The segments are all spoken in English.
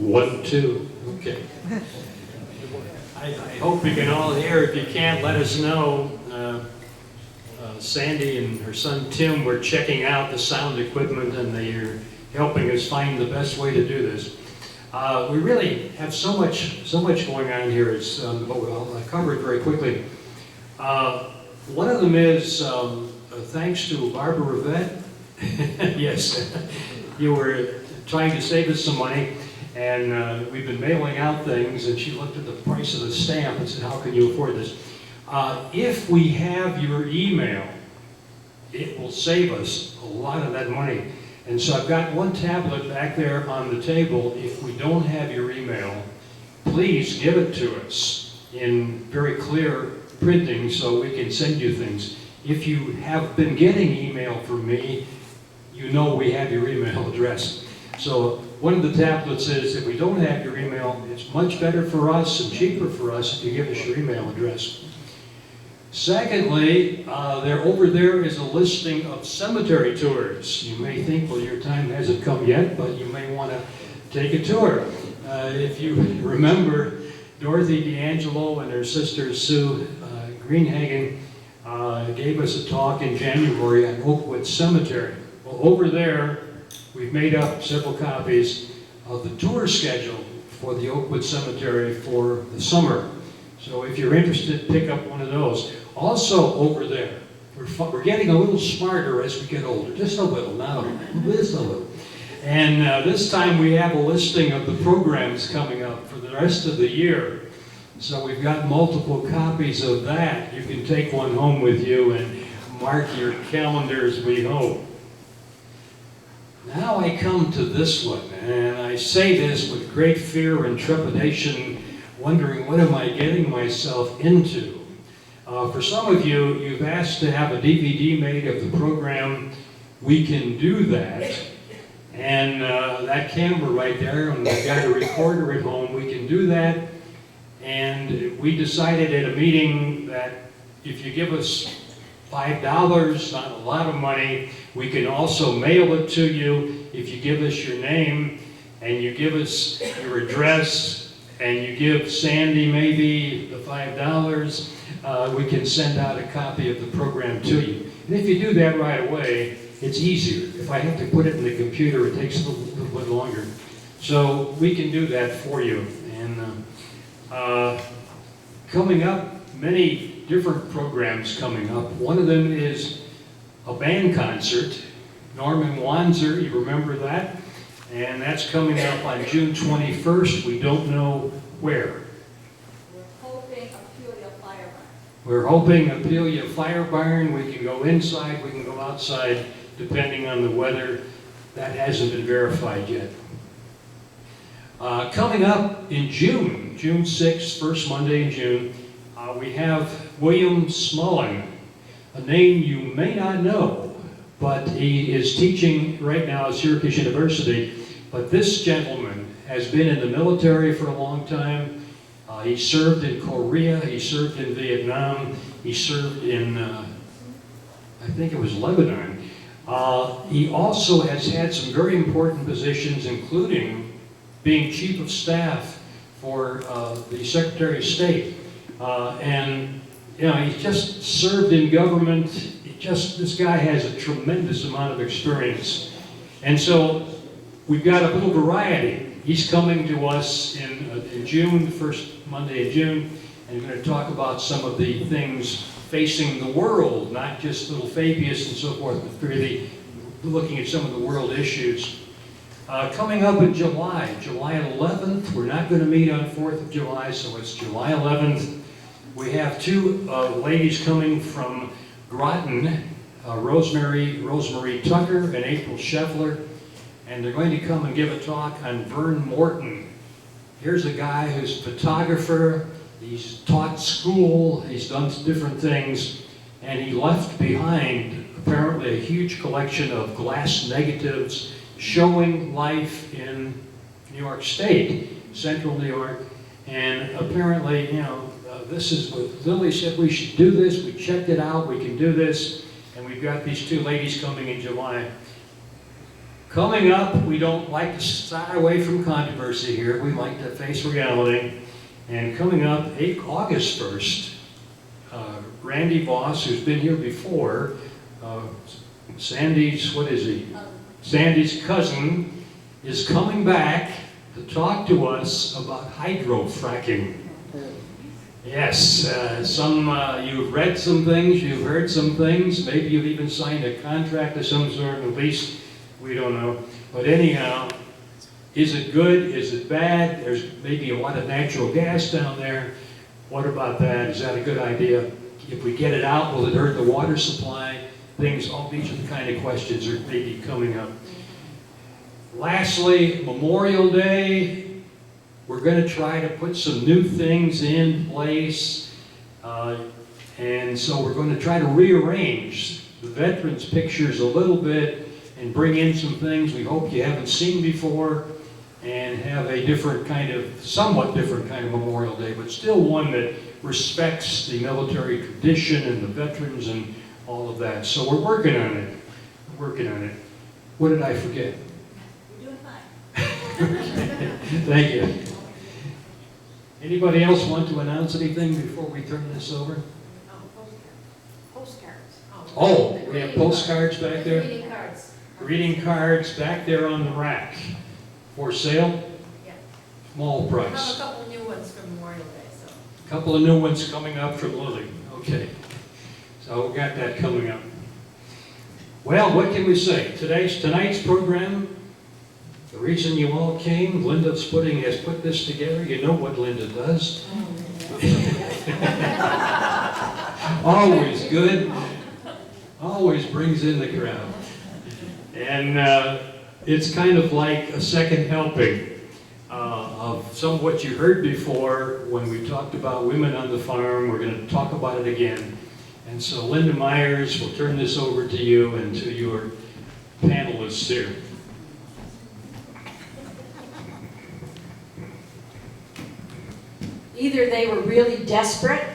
1, 2. Okay. I hope you can all hear. If you can't, let us know. Sandy and her son Tim were checking out the sound equipment, and they are helping us find the best way to do this. We really have so much going on here. It's, but I'll cover it very quickly. One of them is thanks to Barbara Rivette. Yes, you were trying to save us some money, and we've been mailing out things, and she looked at the price of the stamp and said, how can you afford this? If we have your email, it will save us a lot of that money. And so I've got one tablet back there on the table. If we don't have your email, please give it to us in very clear printing so we can send you things. If you have been getting email from me, you know we have your email address. So one of the tablets is, if we don't have your email, it's much better for us and cheaper for us if you give us your email address. Secondly, over there is a listing of cemetery tours. You may think, well, your time hasn't come yet, but you may want to take a tour. If you remember, Dorothy D'Angelo and her sister Sue Greenhagen gave us a talk in January on Oakwood Cemetery. Well, over there, we've made up several copies of the tour schedule for the Oakwood Cemetery for the summer. So if you're interested, pick up one of those. Also over there, we're getting a little smarter as we get older, just a little, not a little, just a little. And this time we have a listing of the programs coming up for the rest of the year. So we've got multiple copies of that. You can take one home with you and mark your calendars, we hope. Now I come to this one, and I say this with great fear and trepidation, wondering what am I getting myself into. For some of you, you've asked to have a DVD made of the program. We can do that. And that camera right there, and we've got a recorder at home, we can do that. And we decided at a meeting that if you give us $5, not a lot of money, we can also mail it to you. If you give us your name, and you give us your address, and you give Sandy maybe the $5, we can send out a copy of the program to you. And if you do that right away, it's easier. If I have to put it in the computer, it takes a little bit longer. So we can do that for you. And coming up, many different programs coming up. One of them is a band concert. Norman Wanzer, you remember that? And that's coming up on June 21st. We don't know where. We're hoping Apelia Fire Barn. We can go inside, we can go outside, depending on the weather. That hasn't been verified yet. Coming up in June 6th, first Monday in June, we have William Smullen, a name you may not know, but he is teaching right now at Syracuse University. But this gentleman has been in the military for a long time. He served in Korea, he served in Vietnam, he served in, I think it was Lebanon. He also has had some very important positions, including being Chief of Staff for the Secretary of State. And you know, he's just served in government. This guy has a tremendous amount of experience. And so we've got a little variety. He's coming to us in June, the first Monday in June, and we're going to talk about some of the things facing the world, not just little Fabius and so forth, but really looking at some of the world issues. Coming up in July 11th, we're not going to meet on 4th of July, so it's July 11th. We have two ladies coming from Groton, Rosemary Tucker and April Scheffler. And they're going to come and give a talk on Vern Morton. Here's a guy who's a photographer, he's taught school, he's done different things, and he left behind apparently a huge collection of glass negatives showing life in New York State, central New York. And apparently, you know, this is what Lily said, we should do this, we checked it out, we can do this, and we've got these two ladies coming in July. Coming up, we don't like to shy away from controversy here. We like to face reality. And coming up, August 1st, Randy Voss, who's been here before, Sandy's cousin, is coming back to talk to us about hydrofracking. Yes, you've read some things, you've heard some things, maybe you've even signed a contract of some sort, at least we don't know. But anyhow, is it good? Is it bad? There's maybe a lot of natural gas down there. What about that? Is that a good idea? If we get it out, will it hurt the water supply? Things, all these are the kind of questions that are maybe coming up. Lastly, Memorial Day. We're going to try to put some new things in place. And so we're going to try to rearrange the veterans' pictures a little bit and bring in some things we hope you haven't seen before and have a different kind of, somewhat different kind of Memorial Day, but still one that respects the military tradition and the veterans and all of that. So we're working on it. We're working on it. What did I forget? You're doing fine. Thank you. Anybody else want to announce anything before we turn this over? Postcards. Oh, we have postcards back there? Greeting cards. Greeting cards back there on the rack. For sale? Yeah. Small I have a price. couple of new ones for Memorial Day, so. A couple of new ones coming up from Lily. Okay. So we got that coming up. Well, what can we say? Tonight's program, the reason you all came, Linda has put this together. You know what Linda does. Always good. Always brings in the crowd. And it's kind of like a second helping of some of what you heard before when we talked about women on the farm. We're going to talk about it again. And so Linda Meyers will turn this over to you and to your panelists here. Either they were really desperate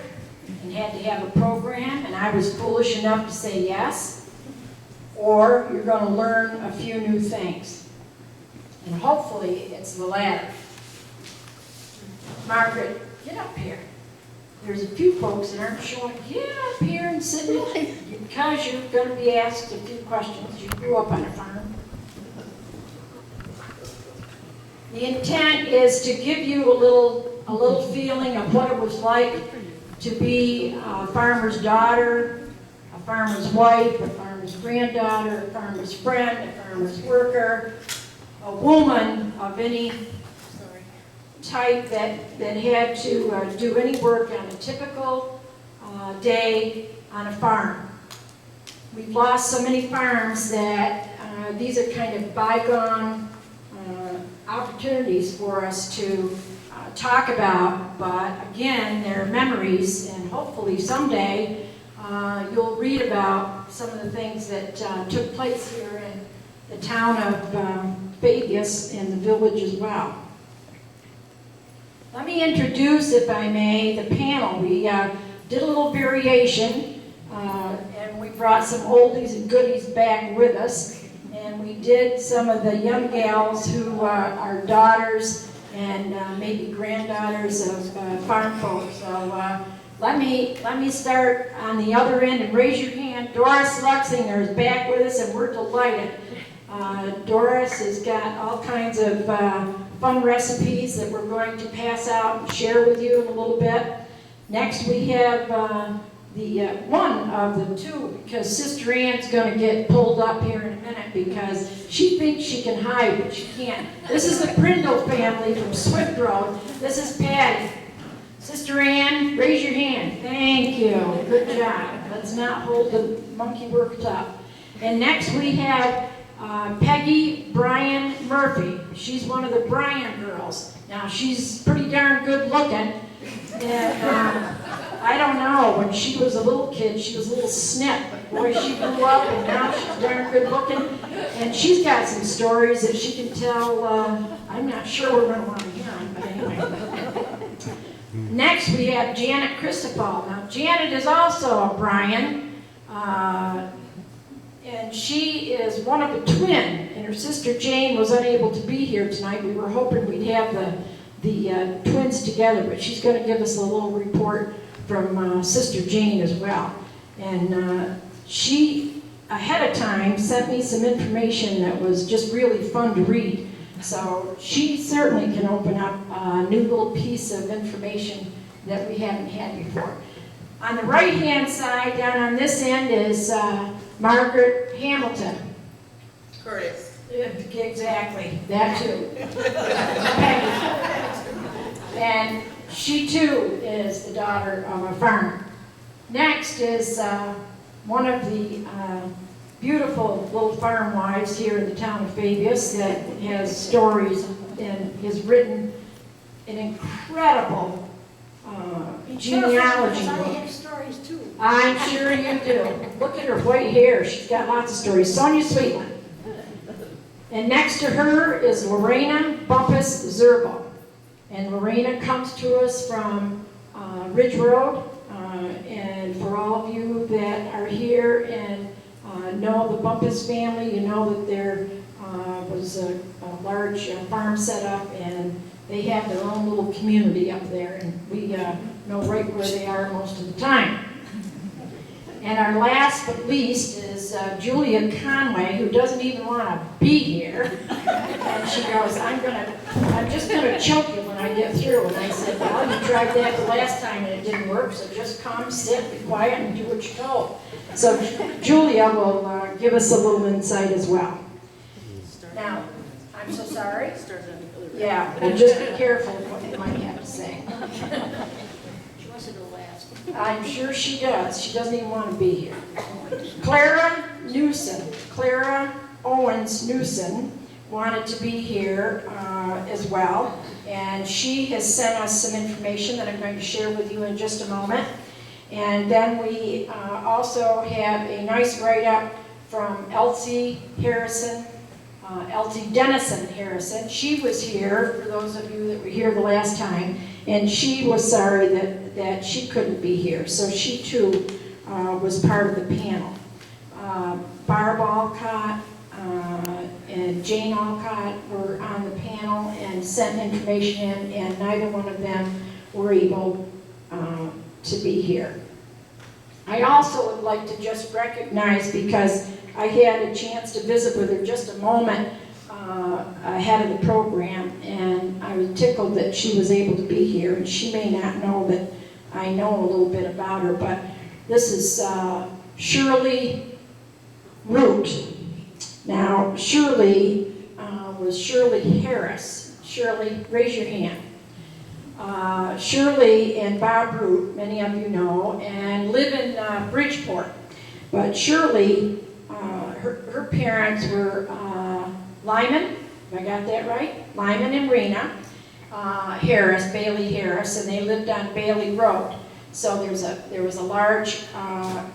and had to have a program, and I was foolish enough to say yes, or you're going to learn a few new things. And hopefully it's the latter. Margaret, get up here. There's a few folks that aren't showing. Get up here and sit because you're going to be asked a few questions. You grew up on a farm. The intent is to give you a little feeling of what it was like to be a farmer's daughter, a farmer's wife, a farmer's granddaughter, a farmer's friend, a farmer's worker, a woman of any type that had to do any work on a typical day on a farm. We've lost so many farms that these are kind of bygone opportunities for us to talk about, but again, they're memories, and hopefully someday you'll read about some of the things that took place here in the town of Fabius and the village as well. Let me introduce, if I may, the panel. We did a little variation, and we brought some oldies and goodies back with us, and we did some of the young gals who are daughters and maybe granddaughters of farm folks. So let me start on the other end and raise your hand. Doris Luxinger is back with us, and we're delighted. Doris has got all kinds of fun recipes that we're going to pass out and share with you in a little bit. Next we have the one of the two, because Sister Ann's going to get pulled up here in a minute because she thinks she can hide, but she can't. This is the Prindle family from Swift Road. This is Patty. Sister Ann, raise your hand. Thank you. Good job. Let's not hold the monkey worked up. And next we have Peggy Bryan Murphy. She's one of the Bryan girls. Now she's pretty darn good looking. And I don't know, when she was a little kid, she was a little snip. But boy, she grew up and now she's darn good looking. And she's got some stories that she can tell. I'm not sure we're going to want to hear them, but anyway. Next we have Janet Christopher. Now Janet is also a Bryan. And she is one of a twin, and her sister Jane was unable to be here tonight. We were hoping we'd have the twins together, but she's going to give us a little report from Sister Jane as well. And she, ahead of time, sent me some information that was just really fun to read. So she certainly can open up a new little piece of information that we haven't had before. On the right-hand side, down on this end, is Margaret Hamilton. Curtis. Exactly, that too. And she too is the daughter of a farmer. Next is one of the beautiful little farm wives here in the town of Fabius that has stories and has written an incredible genealogy I book. have stories too. I'm sure you do. Look at her white hair. She's got lots of stories. Sonia Sweetland. And next to her is Lorena Bumpus Zerbel. And Lorena comes to us from Ridge Road. And for all of you that are here and know the Bumpus family, you know that there was a large farm set up, and they have their own little community up there, and we know right where they are most of the time. And our last but least is Julia Conway, who doesn't even want to be here. And she goes, I'm just gonna choke you when I get through. And I said, well, you tried that the last time and it didn't work, so just come, sit, be quiet, and do what you're told. So Julia will give us a little insight as well. Now, I'm so sorry. Yeah, and just be careful of what you might have to say. She wants to go last. I'm sure she does. She doesn't even want to be here. Clara Newson, Clara Owens Newson, wanted to be here as well. And she has sent us some information that I'm going to share with you in just a moment. And then we also have a nice write-up from Elsie Harrison, Elsie Dennison Harrison. She was here, for those of you that were here the last time, and she was sorry that she couldn't be here. So she too was part of the panel. Barb Alcott and Jane Alcott were on the panel and sent information in, and neither one of them were able to be here. I also would like to just recognize, because I had a chance to visit with her just a moment ahead of the program, and I was tickled that she was able to be here. And she may not know that I know a little bit about her, but this is Shirley Root. Now, Shirley was Shirley Harris. Shirley, raise your hand. Shirley and Bob Root, many of you know, and live in Bridgeport. But Shirley, her parents were Lyman, if I got that right, Lyman and Rena Harris, Bailey Harris, and they lived on Bailey Road. So there was a large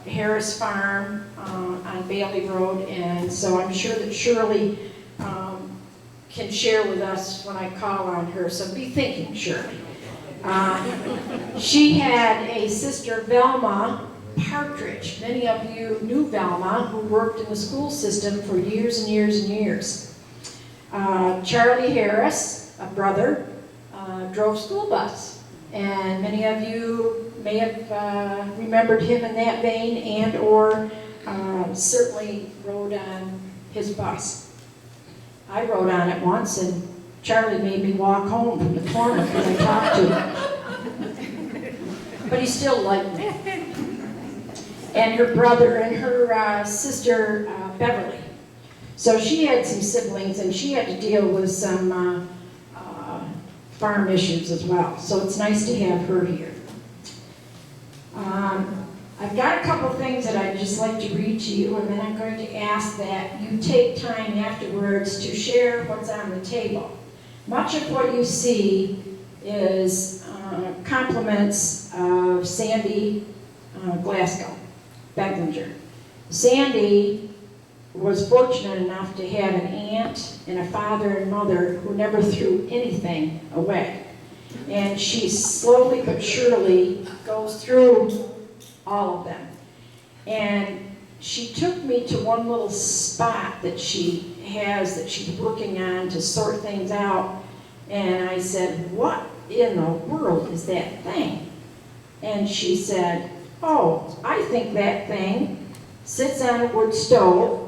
Harris farm on Bailey Road, and so I'm sure that Shirley can share with us when I call on her. So be thinking, Shirley. She had a sister, Velma Partridge. Many of you knew Velma, who worked in the school system for years and years and years. Charlie Harris, a brother, drove school bus. And many of you may have remembered him in that vein, and or certainly rode on his bus. I rode on it once, and Charlie made me walk home from the corner because I talked to him. But he still liked me. And her brother and her sister, Beverly. So she had some siblings, and she had to deal with some farm issues as well. So it's nice to have her here. I've got a couple things that I'd just like to read to you, and then I'm going to ask that you take time afterwards to share what's on the table. Much of what you see is compliments of Sandy Glasgow, Becklinger. Sandy was fortunate enough to have an aunt and a father and mother who never threw anything away. And she slowly but surely goes through all of them. And she took me to one little spot that she has that she's working on to sort things out. And I said, what in the world is that thing? And she said, oh, I think that thing sits on a wood stove.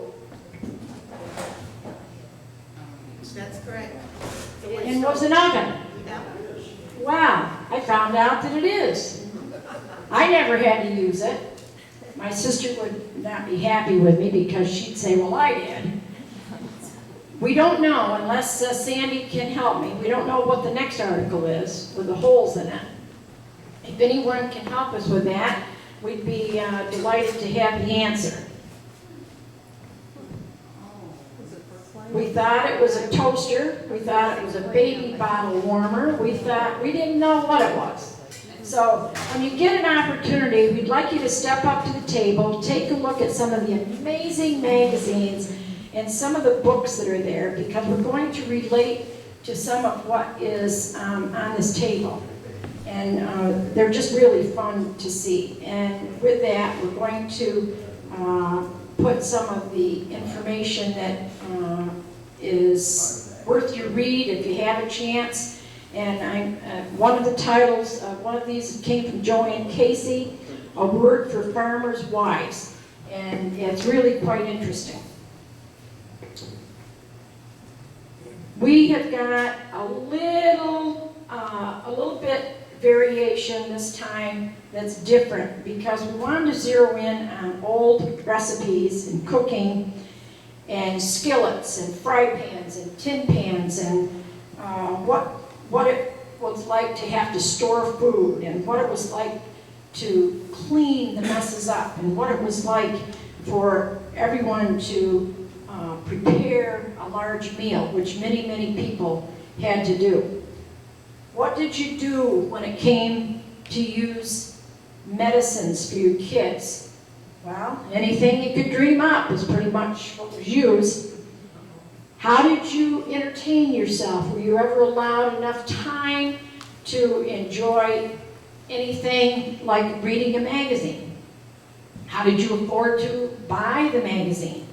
That's correct. And was an oven. Yeah. Wow, I found out that it is. I never had to use it. My sister would not be happy with me because she'd say, well, I did. We don't know, unless Sandy can help me, we don't know what the next article is with the holes in it. If anyone can help us with that, we'd be delighted to have the answer. We thought it was a toaster. We thought it was a baby bottle warmer. We didn't know what it was. So when you get an opportunity, we'd like you to step up to the table, take a look at some of the amazing magazines and some of the books that are there, because we're going to relate to some of what is on this table. And they're just really fun to see. And with that, we're going to put some of the information that is worth your read if you have a chance. And one of the titles, one of these came from Joanne Casey, A Word for Farmers' Wives. And it's really quite interesting. We have got a little bit variation this time that's different, because we wanted to zero in on old recipes and cooking and skillets and fry pans and tin pans and what it was like to have to store food and what it was like to clean the messes up and what it was like for everyone to prepare a large meal, which many, many people had to do. What did you do when it came to use medicines for your kids? Well, anything you could dream up is pretty much what was used. How did you entertain yourself? Were you ever allowed enough time to enjoy anything like reading a magazine? How did you afford to buy the magazine?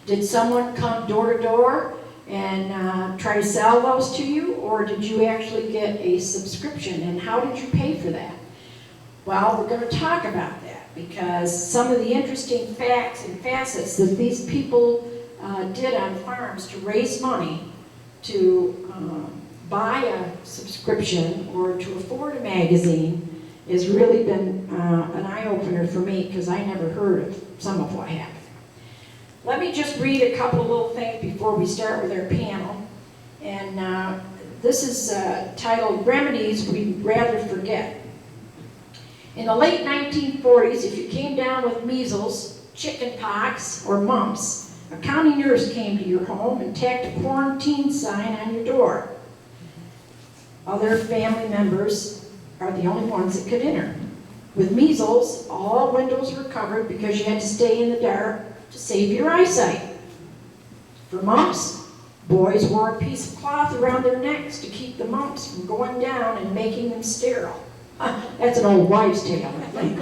Did someone come door to door and try to sell those to you, or did you actually get a subscription, and how did you pay for that? Well, we're going to talk about that, because some of the interesting facts and facets that these people did on farms to raise money to buy a subscription or to afford a magazine has really been an eye-opener for me, because I never heard of some of what happened. Let me just read a couple of little things before we start with our panel. And this is titled Remedies We'd Rather Forget. In the late 1940s, if you came down with measles, chicken pox, or mumps, a county nurse came to your home and tacked a quarantine sign on your door. Other family members are the only ones that could enter. With measles, all windows were covered because you had to stay in the dark to save your eyesight. For mumps, boys wore a piece of cloth around their necks to keep the mumps from going down and making them sterile. That's an old wives' tale, I think.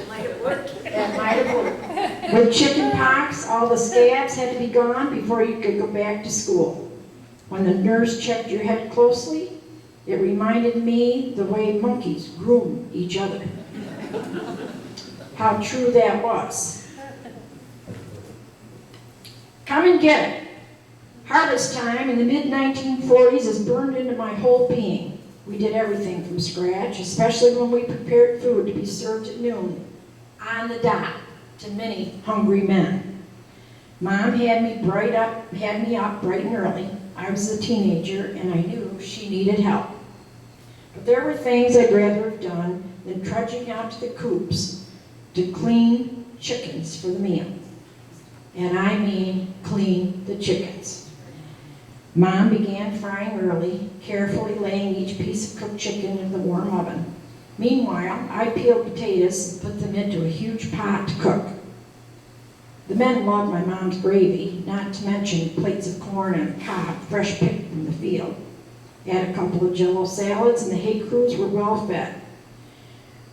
Might have worked. That might have worked. With chicken pox, all the scabs had to be gone before you could go back to school. When the nurse checked your head closely, it reminded me the way monkeys groom each other. How true that was. Come and get it. Harvest time in the mid-1940s is burned into my whole being. We did everything from scratch, especially when we prepared food to be served at noon, on the dot, to many hungry men. Mom had me up bright and early. I was a teenager, and I knew she needed help. But there were things I'd rather have done than trudging out to the coops to clean chickens for the meal. And I mean clean the chickens. Mom began frying early, carefully laying each piece of cooked chicken in the warm oven. Meanwhile, I peeled potatoes and put them into a huge pot to cook. The men loved my mom's gravy, not to mention plates of corn and cob fresh picked from the field. Add a couple of Jell-O salads and the hay crews were well fed.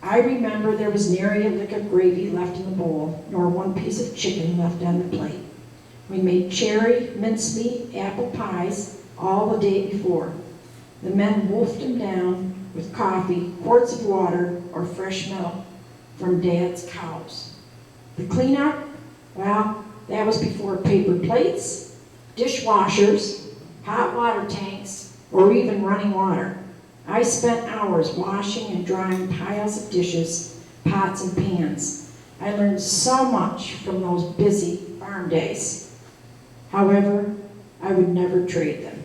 I remember there was nary a lick of gravy left in the bowl, nor one piece of chicken left on the plate. We made cherry, mincemeat, apple pies all the day before. The men wolfed them down with coffee, quarts of water, or fresh milk from Dad's cows. The cleanup, well, that was before paper plates, dishwashers, hot water tanks, or even running water. I spent hours washing and drying piles of dishes, pots, and pans. I learned so much from those busy farm days. However, I would never trade them.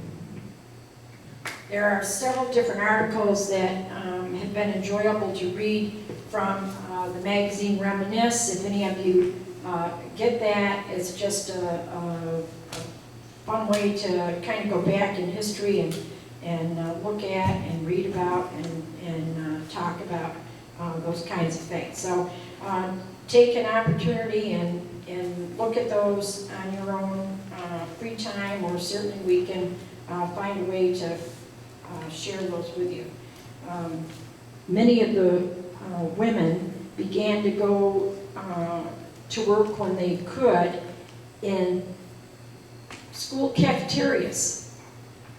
There are several different articles that have been enjoyable to read from the magazine Reminisce. If any of you get that, it's just a fun way to kind of go back in history and look at and read about and talk about those kinds of things. So take an opportunity and look at those on your own free time, or certainly we can find a way to share those with you. Many of the women began to go to work when they could in school cafeterias.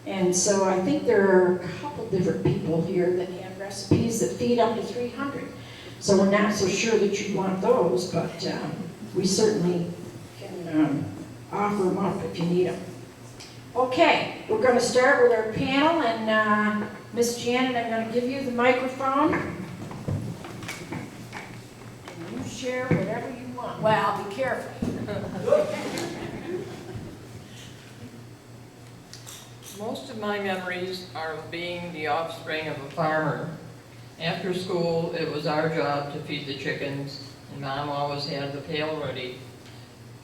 And so I think there are a couple different people here that have recipes that feed up to 300. So we're not so sure that you want those, but we certainly can offer them up if you need them. Okay, we're going to start with our panel, and Miss Janet, I'm going to give you the microphone. And you share whatever you want. Well, be careful. Most of my memories are of being the offspring of a farmer. After school, it was our job to feed the chickens, and Mom always had the pail ready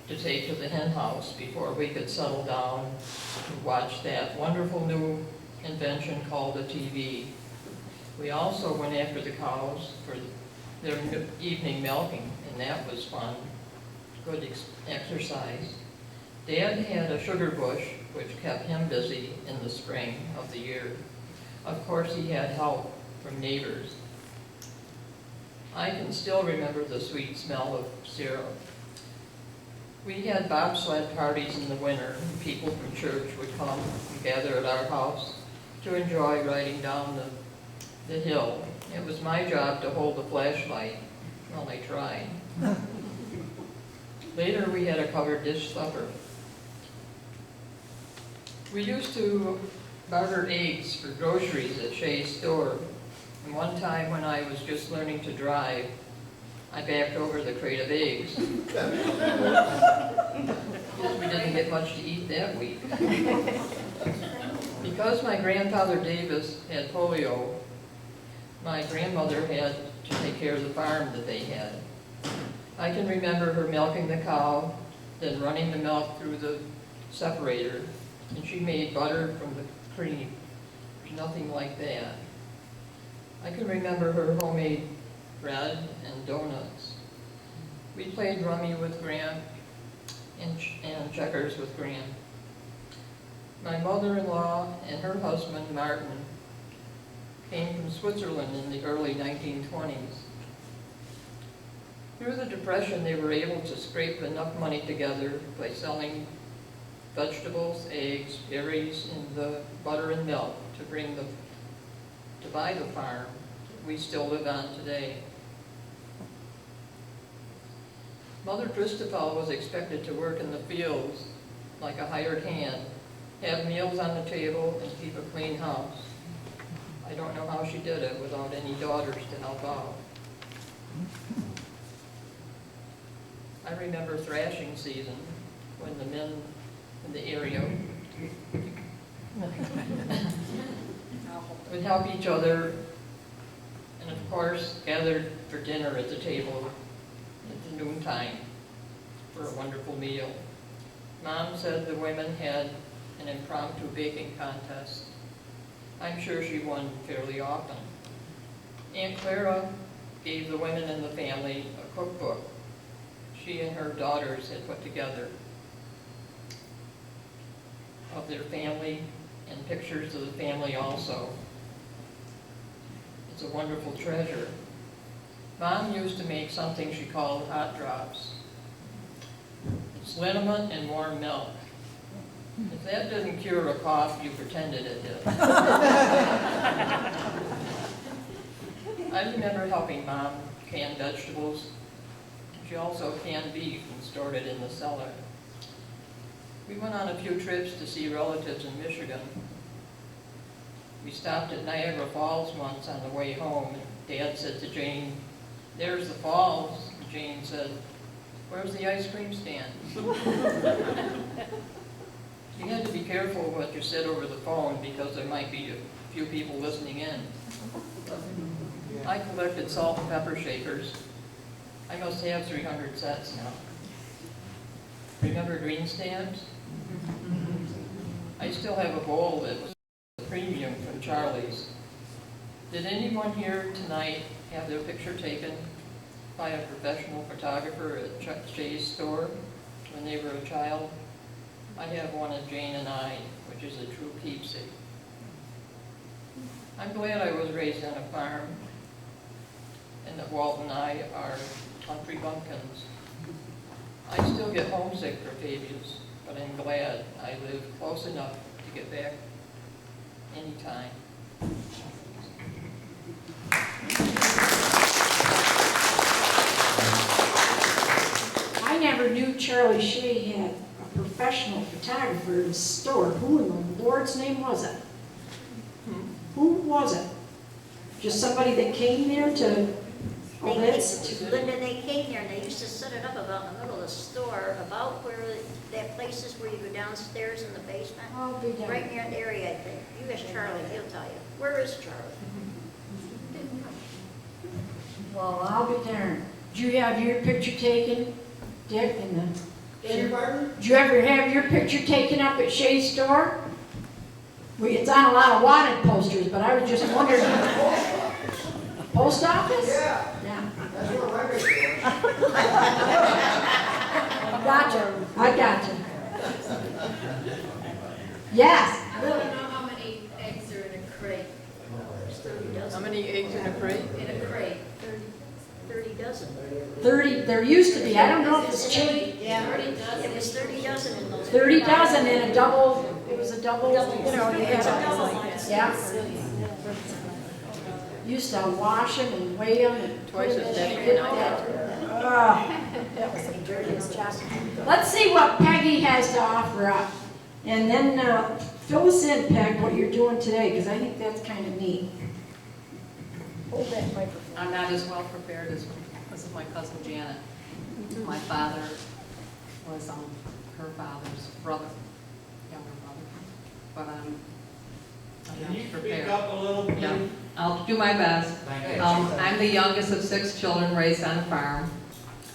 to take to the hen house before we could settle down and watch that wonderful new invention called a TV. We also went after the cows for their evening milking, and that was fun, good exercise. Dad had a sugar bush, which kept him busy in the spring of the year. Of course, he had help from neighbors. I can still remember the sweet smell of syrup. We had bobsled parties in the winter, and people from church would come and gather at our house to enjoy riding down the hill. It was my job to hold the flashlight. Well, I tried. Later, we had a covered dish supper. We used to barter eggs for groceries at Shay's store. And one time when I was just learning to drive, I backed over the crate of eggs. We didn't get much to eat that week. Because my grandfather Davis had polio, my grandmother had to take care of the farm that they had. I can remember her milking the cow, then running the milk through the separator, and she made butter from the cream. There's nothing like that. I can remember her homemade bread and donuts. We played rummy with Gran and checkers with Gran. My mother-in-law and her husband, Martin, came from Switzerland in the early 1920s. Through the Depression, they were able to scrape enough money together by selling vegetables, eggs, berries, and the butter and milk to buy the farm we still live on today. Mother Christoffel was expected to work in the fields like a hired hand, have meals on the table, and keep a clean house. I don't know how she did it without any daughters to help out. I remember thrashing season when the men in the area would help each other, and of course gathered for dinner at the table at the noontime for a wonderful meal. Mom said the women had an impromptu baking contest. I'm sure she won fairly often. Aunt Clara gave the women in the family a cookbook she and her daughters had put together of their family and pictures of the family also. It's a wonderful treasure. Mom used to make something she called hot drops. It's liniment and warm milk. If that didn't cure a cough, you pretended it did. I remember helping Mom can vegetables. She also canned beef and stored it in the cellar. We went on a few trips to see relatives in Michigan. We stopped at Niagara Falls once on the way home, and Dad said to Jane, "There's the falls." And Jane said, "Where's the ice cream stand?" You had to be careful what you said over the phone because there might be a few people listening in. I collected salt and pepper shakers. I must have 300 sets now. Remember green stamps? I still have a bowl that was a premium from Charlie's. Did anyone here tonight have their picture taken by a professional photographer at Chuck Shay's store when they were a child? I have one of Jane and I, which is a true keepsake. I'm glad I was raised on a farm and that Walt and I are country bumpkins. I still get homesick for Fabius, but I'm glad I live close enough to get back anytime. I never knew Charlie Shea had a professional photographer at his store. Who in the Lord's name was it? Who was it? Just somebody that came there to, oh, that's, Linda, they came there and they used to set it up about in the middle of the store, about where that place is where you go downstairs in the basement. I'll be down. Right near that area, I think. You ask Charlie, he'll tell you. Where is Charlie? Well, I'll be darned. Did you have your picture taken, Dick, in the... Did you ever have your picture taken up at Shea's store? It's on a lot of wanted posters, but I was just wondering. Post office? Yeah. That's where my picture was. Gotcha. I gotcha. Yes. I want to know how many eggs are in a crate. There's 30 dozen. How many eggs in a crate? In a crate. 30 dozen. 30, there used to be, I don't know if it's changed. Yeah. 30 dozen. It was 30 dozen in those. 30 dozen in a double, it was a double, you know, you It's a had double. yeah. Used to wash them and weigh them and. Twice as many Put now. that was the dirtiest job. Let's see what Peggy has to offer up. And then fill us in, Peg, what you're doing today, because I think that's kind of neat. Hold that microphone. I'm not as well prepared as my cousin Janet. My father was her father's brother, younger brother. But I'm Can you not speak prepared. up a little, please? Yeah, I'll do my best. Thank you. I'm the youngest of 6 children raised on a farm,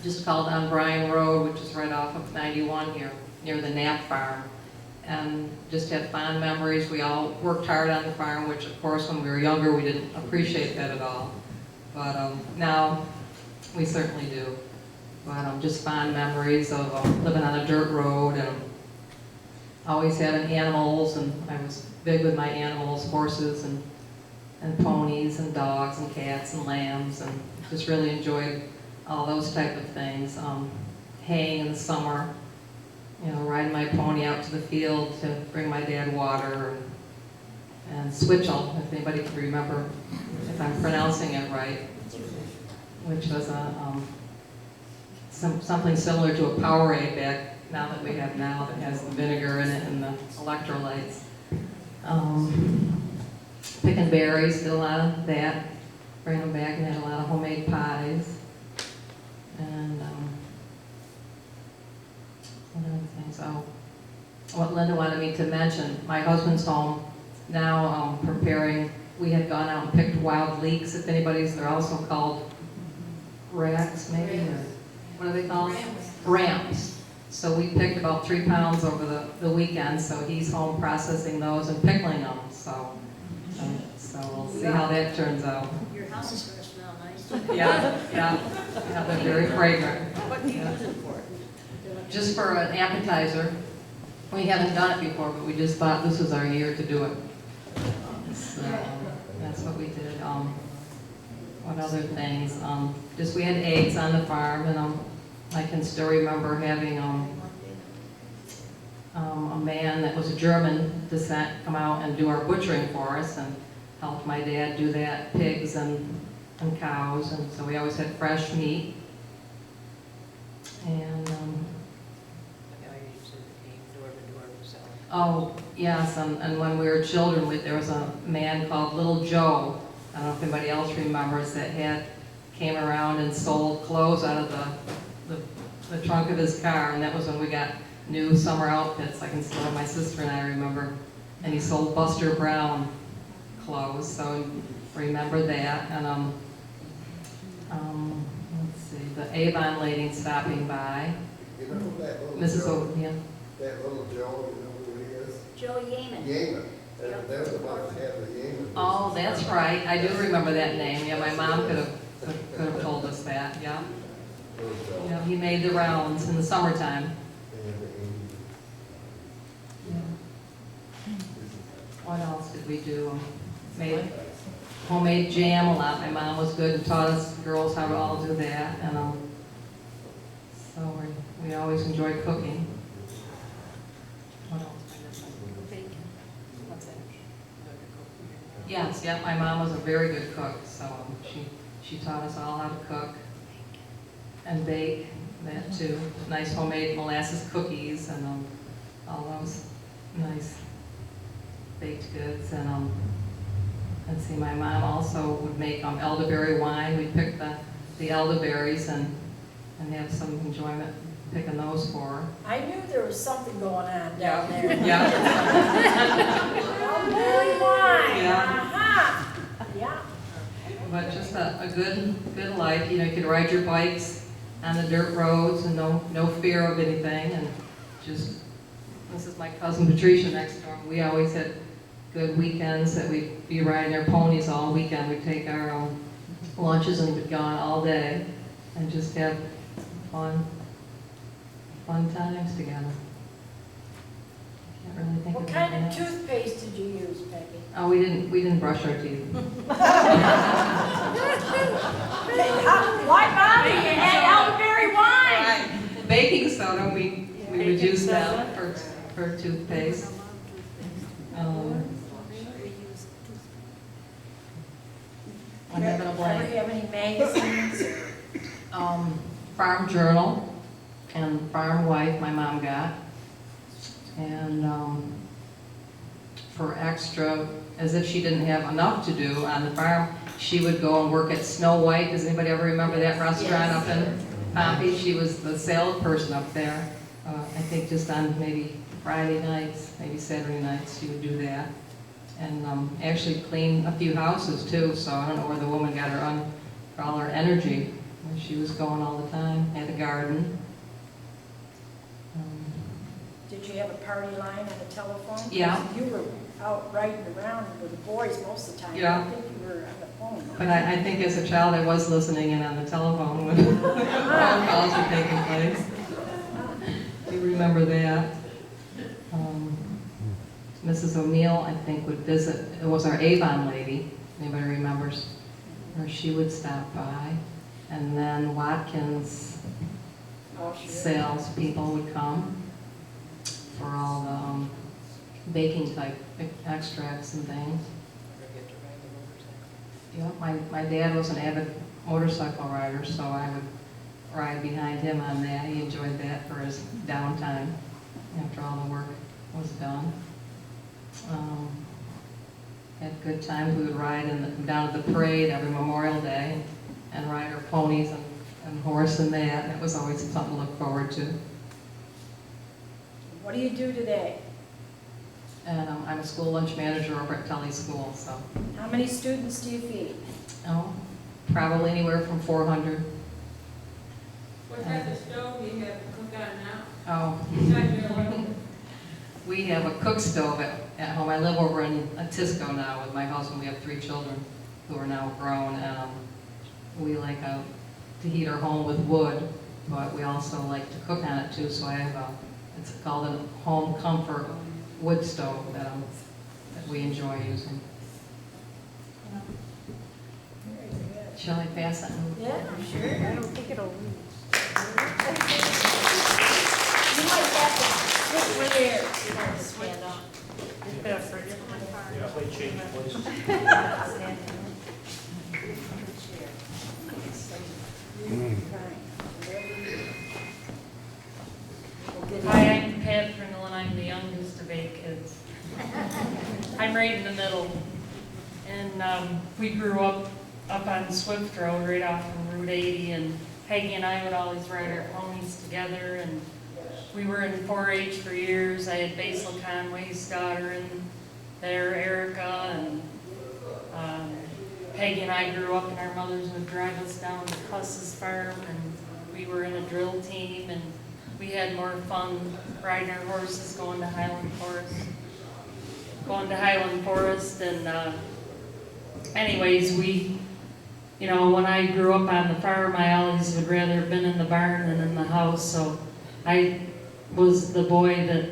just called on Bryan Road, which is right off of 91 here, near the Knapp farm. And just had fond memories. We all worked hard on the farm, which of course when we were younger we didn't appreciate that at all. But now we certainly do. But just fond memories of living on a dirt road and always having animals, and I was big with my animals, horses and ponies and dogs and cats and lambs, and just really enjoyed all those type of things. Haying in the summer, you know, riding my pony out to the field to bring my dad water, and switchel, if anybody can remember, if I'm pronouncing it right, which was something similar to a Powerade back now that we have now that has the vinegar in it and the electrolytes. Picking berries, did a lot of that, bring them back and had a lot of homemade pies. And what other things? Oh, what Linda wanted me to mention, my husband's home now preparing, we had gone out and picked wild leeks, if anybody's, they're also called rats maybe, or what are they called? Ramps. So we picked about 3 pounds over the weekend, so he's home processing those and pickling them, so we'll see how that turns out. Your house is going to smell nice. Yeah, they're very fragrant. What do you use it for? Just for an appetizer. We haven't done it before, but we just thought this was our year to do it. So that's what we did. what other things? Just we had eggs on the farm, and I can still remember having a man that was a German descent come out and do our butchering for us, and helped my dad do that, pigs and cows, and so we always had fresh meat. And oh, yes, and when we were children, there was a man called Little Joe. I don't know if anybody else remembers that came around and sold clothes out of the trunk of his car, and that was when we got new summer outfits. I can still, my sister and I remember, and he sold Buster Brown clothes, so remember that. And let's see, the Avon lady stopping by, You know that little Mrs. Joe? O'Neill. That little Joe, you know who he is? Joe Yeaman. Yeaman. And they're the ones that have the Yeaman. Oh, that's right, I do remember that name. Yeah, my mom could have told us that. Yeah. Yeah, he made the rounds in the summertime. What else did we do? Made homemade jam a lot. My mom was good and taught us girls how to all do that. And so we always enjoyed cooking. What else? What's that? Yes, yeah. My mom was a very good cook, so she taught us all how to cook and bake. That too. Nice homemade molasses cookies and all those nice baked goods. And let's see, my mom also would make elderberry wine. We'd pick the elderberries and have some enjoyment picking those for her. I knew there was something going on down there. Yeah. Elderberry wine, Yeah. aha, yeah. But just a good life. You know, you could ride your bikes on the dirt roads and no fear of anything. And just, this is my cousin Patricia next door. We always had good weekends that we'd be riding our ponies all weekend. We'd take our lunches and we'd gone all day and just have fun times together. Can't really think What of kind of anything else. toothpaste did you use, Peggy? Oh, we didn't brush our teeth. Why bother? You had elderberry wine. Baking soda, we would use that for toothpaste. I'm having a Ever blank. have any magazines? Farm Journal and Farm Wife my mom got. And for extra, as if she didn't have enough to do on the farm, she would go and work at Snow White. Does anybody ever remember that restaurant up in Pompey? She was the salesperson up there. I think just on maybe Friday nights, maybe Saturday nights, she would do that. And actually clean a few houses too, so I don't know where the woman got for all her energy. She was going all the time, had a garden. Did you have a party line on the telephone? Yeah. You were out riding around with the boys most of the time. Yeah. I think you were on the phone. But I think as a child I was listening in on the telephone when phone calls were taking place. You remember that. Mrs. O'Neill, I think, would visit. It was our Avon lady. Anybody remembers? Or she would stop by. And then Watkins Oh, sure. sales people would come for all the baking type extracts and things. Yeah, my dad was an avid motorcycle rider, so I would ride behind him on that. He enjoyed that for his downtime after all the work was done. Had good times. We would ride down to the parade every Memorial Day and ride our ponies and horse and that. That was always something to look forward to. What do you do today? And I'm a school lunch manager over at Tully School, so How many students do you feed? probably anywhere from 400. What type of stove do you have to cook on now? Oh, Besides your oven? we have a cook stove at home. I live over in Tisco now with my husband. We have 3 children who are now grown, and we like to heat our home with wood, but we also like to cook on it too. So I have it's called a home comfort wood stove that we enjoy using. Very good. Shall I pass it? Yeah. Sure, I don't think it'll lose. You might have to sit over there. You don't stand up. Yeah, they change places. Hi, I'm Pat Pringle, and I'm the youngest of 8 kids. I'm right in the middle. And we grew up on Swift Road, right off from Route 80, and Peggy and I would always ride our ponies together, and we were in 4-H for years. I had Basil Conway's daughter in there, Erica, and Peggy and I grew up, and our mothers would drive us down to Cuss's farm, and we were in a drill team, and we had more fun riding our horses, going to Highland Forest, and anyways, when I grew up on the farm, I always would rather have been in the barn than in the house, so I was the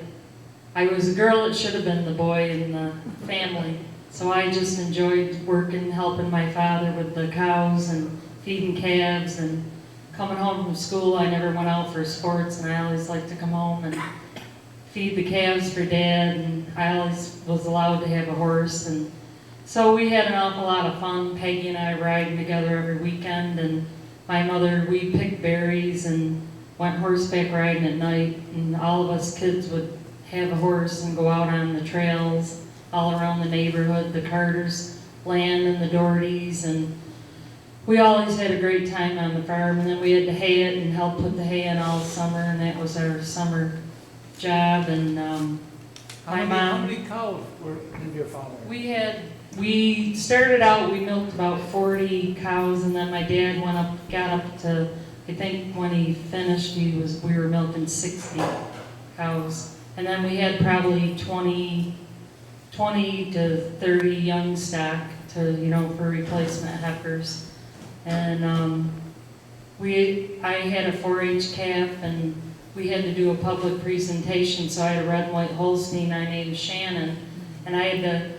I was a girl that should have been the boy in the family. So I just enjoyed working, helping my father with the cows and feeding calves, and coming home from school, I never went out for sports, and I always liked to come home and feed the calves for Dad, and I always was allowed to have a horse, and so we had an awful lot of fun, Peggy and I riding together every weekend, and my mother, we picked berries and went horseback riding at night, and all of us kids would have a horse and go out on the trails all around the neighborhood, the Carter's land and the Dohertys, and we always had a great time on the farm. And then we had to hay it and help put the hay in all summer, and that was our summer job. And my mom, How many cows were in your family? we started out, we milked about 40 cows, and then my dad got up to, I think when he finished, we were milking 60 cows. And then we had probably 20 to 30 young stock for replacement heifers. And I had a 4-H calf, and we had to do a public presentation, so I had a red and white Holstein I named Shannon, and I don't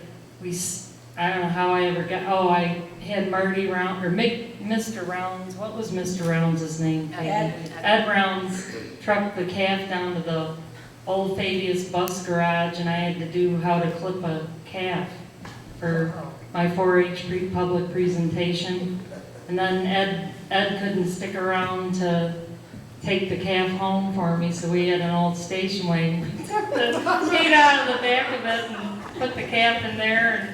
know how I ever I had Marty Round, or Mr. Rounds, what was Mr. Rounds' name? Ed Rounds trucked the calf down to the old Fabius bus garage, and I had to do how to clip a calf for my 4-H public presentation. And then Ed couldn't stick around to take the calf home for me, so we had an old station wagon. We took the seat out of the back of it and put the calf in there and